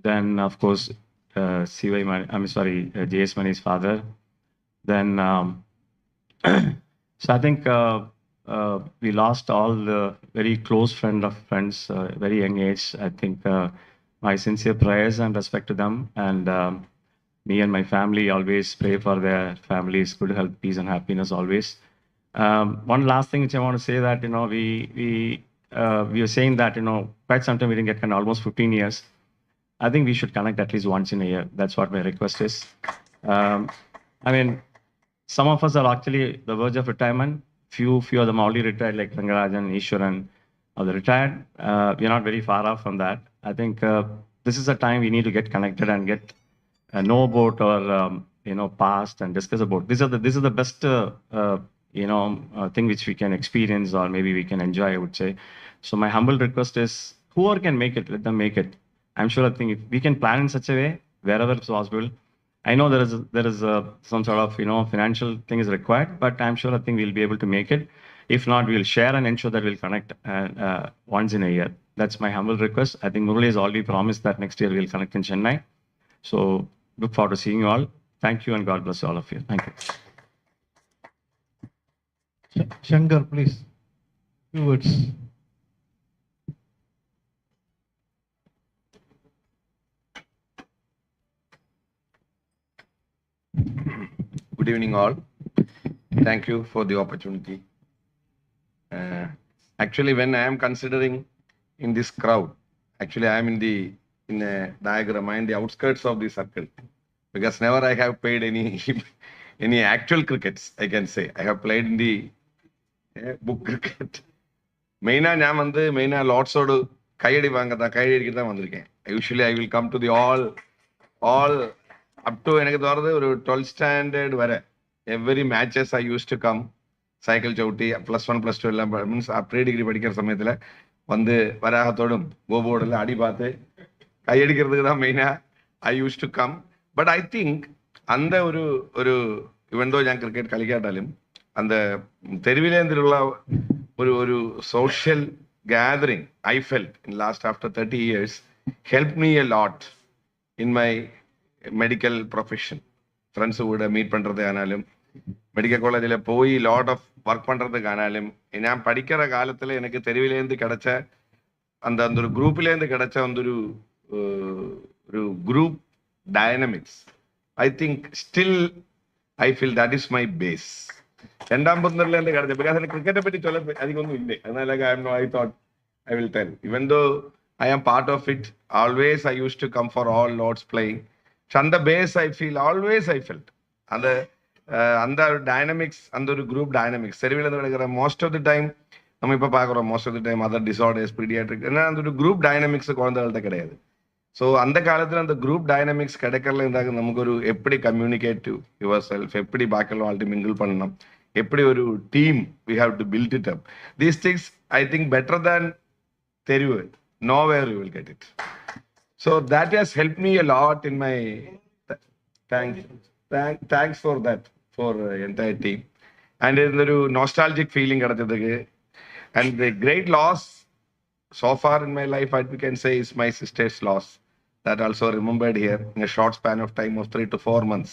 Then, of course, JS Mani's father. Then, so I think we lost all the very close friends, very young age. I think my sincere prayers and respect to them. And me and my family always pray for their families, good health, peace, and happiness always. One last thing which I want to say that we were saying that quite some time we didn't get connected, almost 15 years. I think we should connect at least once in a year. That's what my request is. Some of us are actually the verge of retirement. Few of them already retired, like Rangarajan, Ishwaran, they retired. We're not very far off from that. I think this is a time we need to get connected and get know about our past and discuss about. This is the best thing which we can experience or maybe we can enjoy, I would say. So my humble request is, whoever can make it, let them make it. I'm sure, I think if we can plan in such a way, wherever it's possible. I know there is some sort of financial thing is required, but I'm sure, I think we'll be able to make it. If not, we'll share and ensure that we'll connect once in a year. That's my humble request. I think Murali has already promised that next year we'll connect in Chennai. So look forward to seeing you all. Thank you and God bless all of you. Thank you. Shankar, please. Few words. Good evening, all. Thank you for the opportunity. Actually, when I am considering in this crowd, actually I am in a diagram, I am in the outskirts of the circle, because never I have played any actual crickets, I can say. I have played in the book cricket. Maina lots of usually I will come to the all up to 12th standard every matches I used to come. Cycle chauti +1 +2 means pre-degree படிக்கிற சமயத்துல வந்து வராகத்தோடும் கோபோர்டில் அடி பார்த்து கையடிக்கிறதுக்கு தான் மெயினாக I used to come. But I think அந்த ஒரு even though ഞാൻ ക്രിക്കറ്റ് കളിക്കാട്ടാലും அந்த തെരുവിലേന്തിലുള്ള ഒരു social gathering I felt in last after 30 years helped me a lot in my medical profession. Friends கூட மீட் பண்றது ஆனாலும் மெடிக்கல் காலேஜில் போய் லாட் ஆஃப் ஒர்க் பண்ணுறதுக்கு ஆனாலும் நான் படிக்கிற காலத்தில் எனக்கு தெருவிலேருந்து கிடைச்ச அந்த ஒரு குரூப்லேருந்து கிடைச்ச ஒரு group dynamics I think still I feel that is my base. 2ാം പന്ത്രണ്ടിലേருந்து கிடைச்ச பிகாஸ் எனக்கு கிரிக்கெட்டை பற்றி சொல்ல அதிகம் ஒன்றும் இல்லை. அதனால I thought I will tell. Even though I am part of it, always I used to come for all Lord's playing. So on the base, I feel, always I felt. And the dynamics, and the group dynamics. Most of the time, most of the time, other disorders, pediatric, and the group dynamics. So, the group dynamics, எப்படி communicate to yourself, எப்படி பாக்கெல்லாம் mingle பண்ணணும், எப்படி ஒரு team, we have to build it up. These things, I think, better than Teru, nowhere you will get it. So that has helped me a lot in my, thanks for that, for entire team. And there's a nostalgic feeling. And the great loss so far in my life, we can say, is my sister's loss. That also remembered here in a short span of time of 3 to 4 months.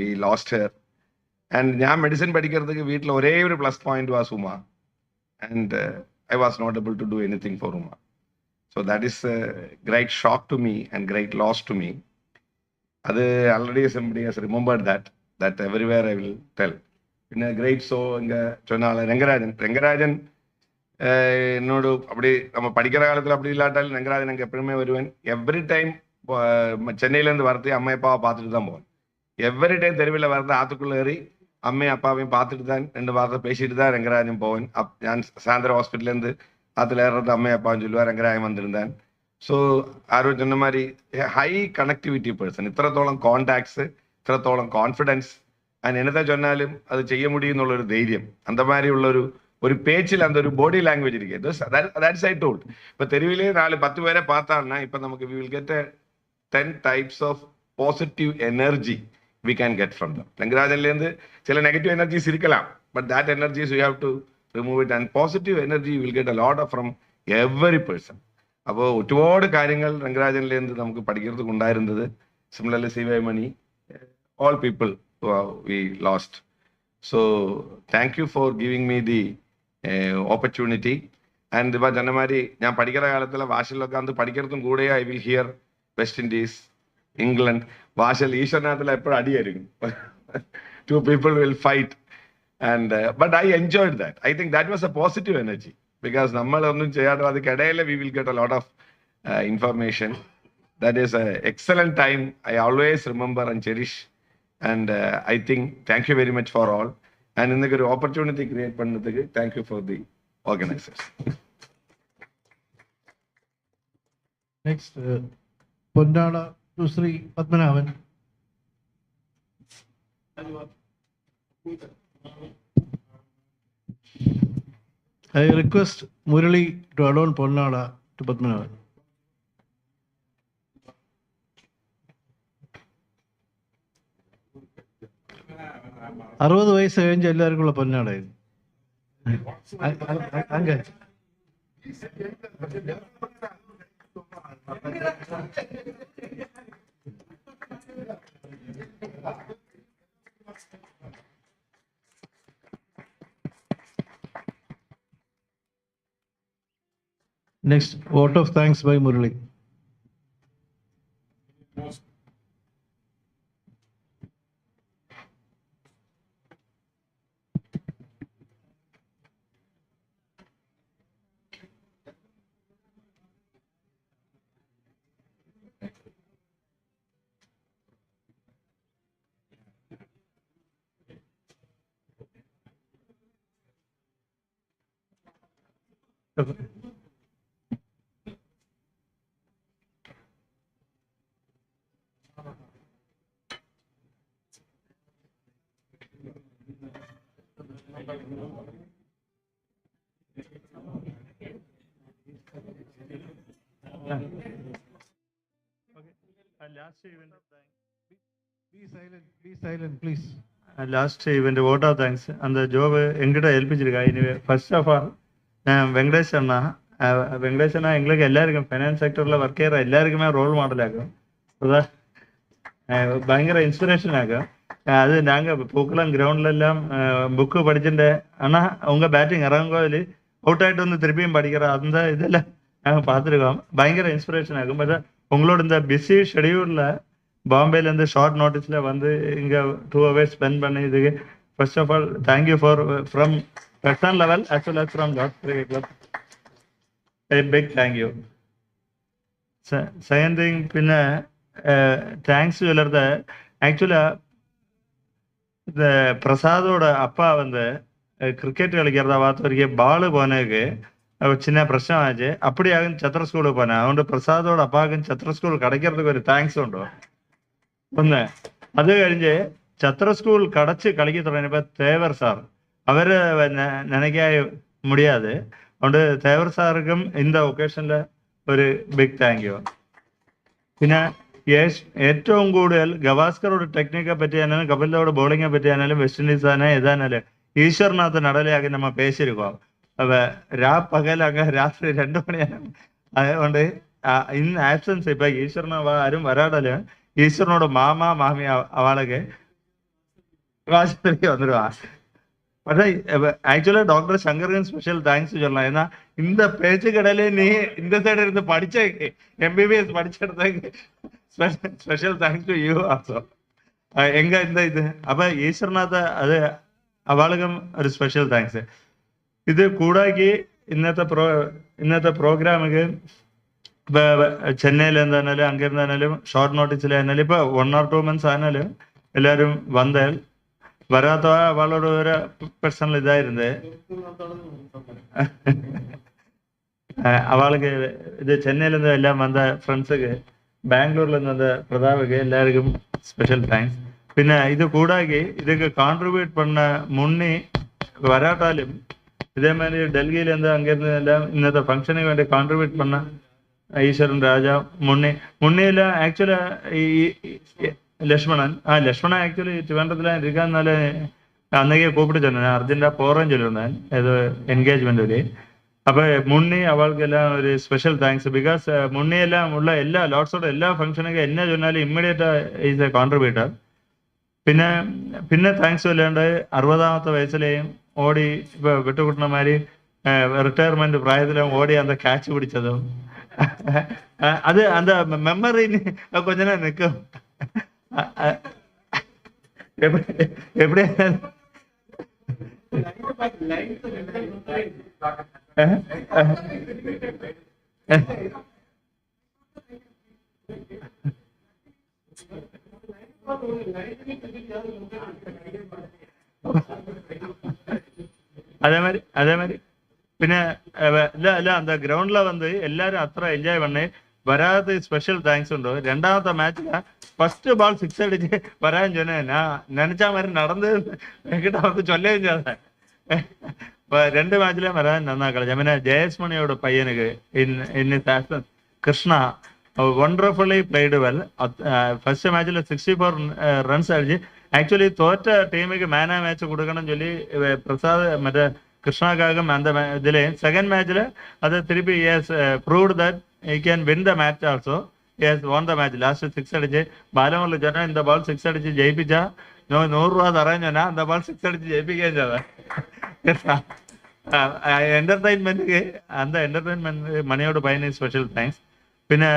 We lost her. And I medicine medical plus point was Uma. And I was not able to do anything for Uma. So that is a great shock to me and great loss to me. Already somebody has remembered that everywhere I will tell. In a great so, Rangarajan, என்னோட அப்படி நம்ம படிக்கிற காலத்தில் அப்படி இல்லாட்டாலும் ரங்கராஜன் எனக்கு எப்பவுமே வருவேன். எவ்ரி டைம் சென்னையிலேருந்து வரது அம்மா அப்பாவை பார்த்துட்டு தான் போவேன். எவ்ரி டைம் தெருவில் வரது ஆற்றுக்குள்ளே ஏறி அம்மையும் அப்பாவையும் பார்த்துட்டு தான் 2 வாரத்தை பேசிட்டு தான் ரங்கராஜன் போவேன். ഞാൻ சாயந்தரம் ஹாஸ்பிட்டல்லேருந்து ஆற்றுல ஏறது அம்மையும் அப்பாவும் சொல்லுவார் ரங்கராஜன் வந்திருந்தேன். ஸோ ஆர்வம் சொன்ன மாதிரி ஹை கனெக்டிவிட்டி பர்சன், இത്രത്തോളം കോണ്ടാക്ട്സ്, ഇത്രത്തോളം കോൺഫിഡൻസ്, and என்னதான் சொன்னாலும் அது செய்ய முடியும் எന്നുള്ളൊരു ധൈര്യം, அந்த மாதிரி உள்ளൊരു பேச்சில் அந்த ஒரு பாடி லாங்குவேஜ் இருக்கு. That's I told. இப்போ தெருவிலே 4-10 பேரை பார்த்தான்னா இப்போ நமக்கு we will get a 10 types of positive energy we can get from them. ரங்கராஜன்லேருந்து சில நெகட்டிவ் எனர்ஜிஸ் இருக்கலாம், but that energies we have to remove it, and positive energy you will get a lot of from every person. അപ്പോൾ ഒരുപാട് കാര്യങ്ങൾ രംഗരാജനിലേന്ന് നമുക്ക് പഠിக்கிறதுக்கு ഉണ്ടായിരുന്നത്. Similarly, Sivamani, all people we lost. So thank you for giving me the opportunity. And ഇപ്പം ജനമാരി ഞാൻ പഠിക്കുന്ന കാലത്തിൽ ഭാഷയിലൊക്കെ അന്ന് പഠിക്കുന്നതും കൂടെ I will hear West Indies, England. ഭാഷയിൽ ഈശ്വരനാഥത്തിൽ എപ്പോഴും അടിയായിരിക്കും. 2 people will fight. And but I enjoyed that. I think that was a positive energy. Because നമ്മളൊന്നും ചെയ്യാതെ അതിക്കിടയിൽ we will get a lot of information. That is an excellent time. I always remember and cherish. And I think thank you very much for all. And in the opportunity create பண்ணதுக்கு thank you for the organizers. Next, Ponnada to Sri Padmanabhan. I request Murali to adorn Ponnada to Padmanabhan. അറുപത് വയസ്സ് കഴിഞ്ഞ എല്ലാവർക്കുള്ള പൊന്നാട ഇത്. Next, vote of thanks by Murali. Be silent, please. Last event, vote of thanks. And the job எங்கிட்ட ஏൽപ്പിச்சிருக்கா. Anyway, first of all, நான் வெங்கடேஷ் அண்ணா எங்களுக்கு எல்லாருக்கும் finance செக்டரில் work செய்கிற எல்லாருக்குமே ரோல் மாடல் ஆகும். பயங்கர இன்ஸ்பிரேஷன் ஆகும். அது நாங்கள் பூக்கெல்லாம் கிரவுண்ட்லெல்லாம் புக்கு படிச்சுட்டு ஆனால் உங்கள் பேட்டிங் இறங்கும்போது அவுட் ஆகிட்டு வந்து திருப்பியும் படிக்கிற அந்த இதெல்லாம் நாங்கள் பார்த்துருக்கோம். பயங்கர இன்ஸ்பிரேஷன் ஆகும். பட் உங்களோட இந்த பிஸி ஷெடியூலில் பாம்பேலேருந்து ஷார்ட் நோட்டீஸில் வந்து இங்கே 2 hours ஸ்பெண்ட் பண்ணி இதுக்கு first of all thank you for from personal level as well as from God's Cricket Club. a big thank you. Second thing, പിന്നെ தேங்க்ஸ் சொல்றது ஆக்சுவலா இந்த பிரசாதோட அப்பா வந்து கிரிக்கெட் കളിக்கிறத பார்த்து பால் போனதுக்கு சின்ன പ്രശ്നം ആச்சு அப்படியாകും ഛത്ര സ്കൂളിൽ പോനെ അതുകൊണ്ട് പ്രസാദോട് അപ്പാക്കും ഛത്ര സ്കൂൾ കടയ്க்கிறதுக்கு ഒരു താങ്ക്സ് ഉണ്ടോ ഒന്ന് അത് കഴിഞ്ഞ് ഛത്ര സ്കൂൾ കടച്ച് കളിക്കാൻ തുടങ്ങിയപ്പോൾ തേവർ സാർ അവര് നനയ്ക്കായി മുടിയാതെ അതുകൊണ്ട് തേവർ സാർക്കും இந்த ഒക്കേഷനിൽ ഒരു ബിഗ് താങ്ക് യു. പിന്നെ ഏറ്റവും കൂടുതൽ ഗവാസ്കറോട് ടെക്നിക്കെ പറ്റിയാലും കപിലിനോട് ബോളിങ്ങെ പറ്റിയാലും വെസ്റ്റ് ഇൻഡീസ് ആനെ ഏതാനാലും ഈശ്വരനാഥ് നടലയാക്കി നമ്മ പേശിരിക്കും പകലൊക്കെ രാത്രി 2 മണിയാണ് അതുകൊണ്ട് ഇൻ ആബ്സെൻസ് ഇപ്പൊ ഈശ്വരന് ആരും വരാടല് ഈശ്വരനോട് മാമ മാമി അവളൊക്കെ வந்துருவா. പക്ഷേ ஆக்சுவலா டாக்டர் சங்கருக்கு ஸ்பெஷல் தேங்க்ஸ் சொல்லலாம். ஏன்னா இந்த பேச்சு கடையில நீ இந்த சைடு இருந்து படிச்ச MBBS படிச்செடுத்ததுக்கு special thanks to you also. எங்க இந்த இது அப்ப ഈശ്വരനാഥ അത് അവൾക്കും ഒരു സ്പെഷ്യൽ താങ്ക്സ്. ഇത് കൂടാക്കി ഇന്നത്തെ പ്രോഗ്രാമിക്ക് ഇപ്പൊ ചെന്നൈയിൽ എന്തായാലും അങ്ങിരുന്നാലും ഷോർട്ട് നോട്ടീസിലായിരുന്നാലും ഇപ്പൊ 1 or 2 months ആയിരുന്നാലും എല്ലാവരും വന്നാൽ വരാത്ത അവളോട് ഒരു പേഴ്സണൽ ഇതായിരുന്നേ അവൾക്ക് ഇത് ചെന്നൈയിൽ നിന്ന് എല്ലാം വന്ന ഫ്രണ്ട്സുക്ക് ബാംഗ്ലൂരിൽ നിന്ന് വന്ന പ്രതാപക്ക് എല്ലാവർക്കും സ്പെഷ്യൽ താങ്ക്സ്. പിന്നെ ഇത് കൂടാക്കി ഇതൊക്കെ കോൺട്രിബ്യൂട്ട് பண்ண മുന്നേ വരാട്ടാലും ഇതേമാതിരി ഡൽഹിയിൽ എന്താ അങ്ങിരുന്ന് എല്ലാം ഇന്നത്തെ ഫംഗ്ഷനുக்கு വേണ്ടി കോൺട്രിബ്യൂട്ട് பண்ண ഈശ്വരൻ രാജா മുന്നേല ആക്ച്വലി ലക്ഷ്മണൻ ലക്ഷ്മണൻ ആക്ച്വലി ട്രിവാൻഡ്രത്തിലാണ് ഇരിക്കാന്നാല് അന്നേക്ക് കൂപ്പിട്ട് ചെന്നു ഞാൻ അർജന്റാ പോറേം ചൊല്ലുന്നേൻ ഏത് എൻഗേജ്മെന്റില്. അപ്പൊ മുന്നേ അവൾക്കെല്ലാം ഒരു സ്പെഷ്യൽ താങ്ക്സ്. ബിക്കോസ് മുന്നേയെല്ലാം ഉള്ള എല്ലാ ലോട്ട്സോടെ എല്ലാ ഫംഗ്ഷനൊക്കെ എന്നെ ചൊന്നാലും ഇമ്മീഡിയറ്റ് ഈസ് എ കോൺട്രിബ്യൂട്ടർ. പിന്നെ താങ്ക്സ് ചൊല്ലേണ്ട 60ാമത്തെ വയസ്സിലെയും ഓടി ഇപ്പൊ വിട്ടുകുട്ടണമാര് റിട്ടയർമെന്റ് പ്രായത്തിലും ഓടി അന്ത ക്യാച്ച് പിടിച്ചതും അത് അന്ത മെമ്മറി കൊഞ്ച നേരം നിൽക്കും. എവിടെയാ அதே மாதிரி പിന്നെ അല്ല அந்த ഗ്രൗണ്ടിൽ വന്ന് എല്ലാരും അത്ര എൻജോയ് பண்ணி വരാതെ സ്പെഷ്യൽ താങ്ക്സ് ഉണ്ടോ. രണ്ടാമത്തെ മാച്ചില് ഫസ്റ്റ് ബാൾ 6 അടിച്ച് വരാൻ ചൊന്നെ ഞാൻ നനച്ചാ മാതിരി നടന്ന് എങ്കിട്ട് അവർക്ക് ചൊല്ലുകയും ചെയ്ത 2 മാച്ചിലും വരാൻ നന്നാ കളിച്ച. പിന്നെ ജയസ് മണിയോട് പയ്യനുക്ക് in Krishna wonderfully played well. First മാച്ചിൽ 64 റൺസ് അടിച്ച് ആക്ച്വലി തോറ്റ ടീമിക്ക് മാൻ ആ മാച്ച് കൊടുക്കണം ചൊല്ലി പ്രസാദ് മറ്റേ കൃഷ്ണക്കാകും അന്ത ഇതില് സെക്കൻഡ് മാച്ചില് അത് തിരുപ്പി proved that he can win the match also. He has won the match. Last 6 അടിച്ച് ബാലമുള്ള ജന இந்த பால் 6 അടിച്ച് ജയിപ്പിച്ചാ 100 രൂപ തരാൻ சொன்னா அந்த பால் 6 അടിച്ച് ജയിപ്പിക്കുകയും ചെയ്ത എന്റർടൈൻമെന്റ് அந்த എന്റർടൈൻമെന്റ് മണിയോട് പയ്യന് സ്പെഷ്യൽ താങ്ക്സ്. പിന്നെ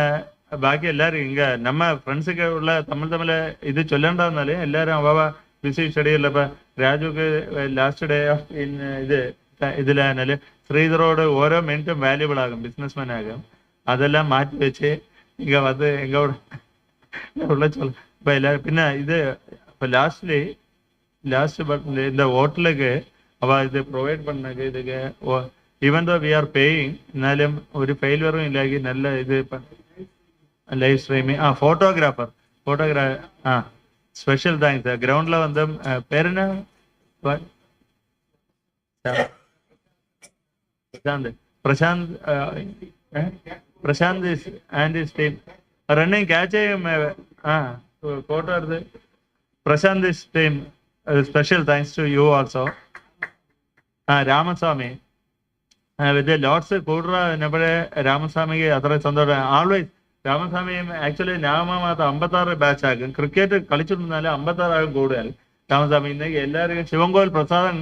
ബാക്കി എല്ലാവരും ഇങ്ങ നമ്മ ഫ്രണ്ട്സൊക്കെ ഉള്ള തമ്മിൽ ഇത് ചൊല്ലേണ്ടെന്നാല് എല്ലാവരും അവ ബിസി ഷെഡ്യൂളിൽ ഇപ്പൊ രാജുക്ക് ലാസ്റ്റ് ഡേ ഓഫ് ഇതിലായാല് ശ്രീധറോട് ഓരോ മിനിറ്റും വാല്യുബിൾ ആകും, ബിസിനസ്മാൻ ആകും. അതെല്ലാം മാറ്റി വെച്ച് ഇങ്ങ വന്ന് എങ്ങോട്ട് ഉള്ള ഇപ്പൊ എല്ലാവരും പിന്നെ ഇത് ഇപ്പൊ ലാസ്റ്റ് இந்த ഹോട്ടലൊക്കെ അവ ഇത് പ്രൊവൈഡ് பண்ணக்கு இதுக்கு even though we are paying എന്നാലും ഒരു ഫെയിൽവറും ഇല്ലാക്കി നല്ല ഇത് live streaming photographer special thanks. ഗ്രൗണ്ടിൽ വന്ന് പേരെന്നാ Prashant and his team running catch ചെയ്യും ഫോട്ടോ എടുത്ത് Prashant his team special thanks to you also. Ramaswamy with lots കൂടുമ്പോഴേ രാമസ്വാമിക്ക് അത്ര സന്തോഷം. ആൾവേസ് രാമസ്വാമി ആക്ച്വലി ഞാമാത്ത 56 ബാച്ച് ആക്കും. ക്രിക്കറ്റ് കളിച്ചിരുന്നാലും 56 ആകും കൂടുതൽ രാമസ്വാമി. ഇന്നേക്ക് എല്ലാവർക്കും ശിവൻകോവിൽ പ്രസാദം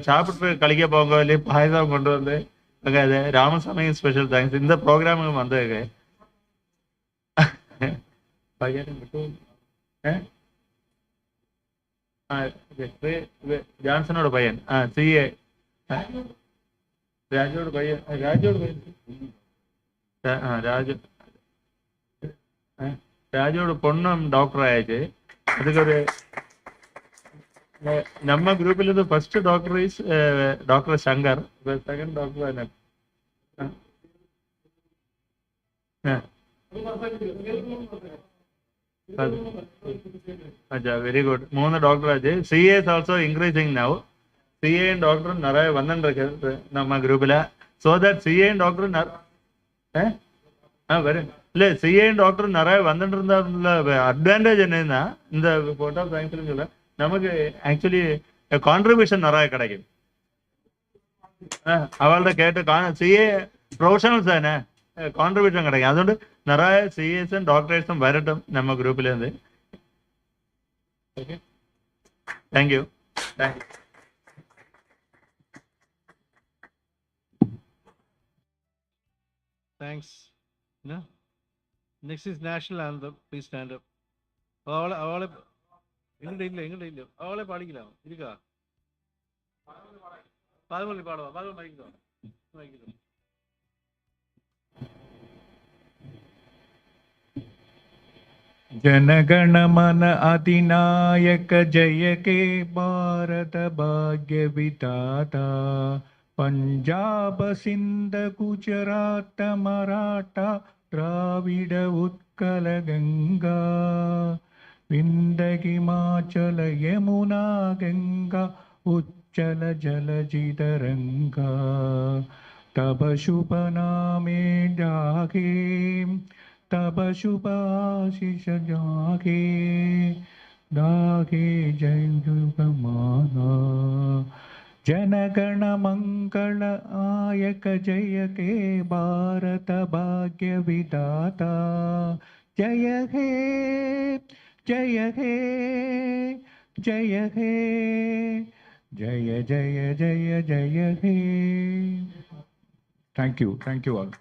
சாப்பிட்டு கழிக்க போங்க இல்லையே பாயசம் கொண்டு வந்து அங்கே ராமசாமி ஸ்பெஷல் தேங்க்ஸ். இந்த ப்ரோக்ராமுக்கு வந்ததுக்கு ஜான்சனோட பையன் CA രാജോട് പയ്യൻ രാജോട് പയ്യൻ രാജ രാജോട് പൊണ്ണും ഡോക്ടർ അയച്ചേ അതൊക്കെ ನಮ್ಮ ಗ್ರೂಪಲ್ಲಿ first doctor is doctor Shankar second doctor Anant ಅಜ್ಜಾ ವೆರಿ ಗುಡ್ 3 ಡಾಕ್ಟರ್ ಆಜೆ ಸಿ ಎಸ್ ಆಲ್ಸೋ ಇನ್ಕ್ರೀಸಿಂಗ್ ನಾವು ಸಿ ಎ ಡಾಕ್ಟರ್ நிறைய வந்துருக்கு நம்ம குரூப்ல so that C A doctor வர இல்ல சி எ டாக்டர் நிறைய வந்துட்டு இருந்தா அட்வான்டேஜ் என்னன்னா இந்த போட்டோ சயின்ஸ்ல சொல்ல நமக்கு ஆக்சுவலி கான்ட்ரிபியூஷன் நிறைய கிடைக்கும் அவள்கிட்ட கேட்டு சி எ ப்ரொஃபஷனல்ஸ் தானே கான்ட்ரிபியூஷன் கிடைக்கும் അതുകൊണ്ട് நிறைய சிஎஸும் டாக்டரேட்ஸும் வரட்டும் நம்ம குரூப்ல இருந்து okay thank you thank you Thanks. No? Next is national anthem. Please stand up. അവളെ ഇങ്ങോട്ടില്ല അവളെ പാടിക്കില്ല ഇരിക്കാ പാടുമല്ലി പാടുവാ പാടും വായിക്കോ വായിക്കോ जनगण मन अधिनायक जय के भारत भाग्य विधाता पंजाब सिंध गुजरात मराठा द्राविड उत्कल गंगा विंध्य हिमाचल यमुना गंगा उच्चल जलजितरंगा तब शुभ नामे जागे तब शुभ आशीष जागे दागे जय युग माना जनगण मंगल आयक जय के भारत भाग्य विधाता जय हे जय हे जय हे जय जय जय जय हे थैंक यू ऑल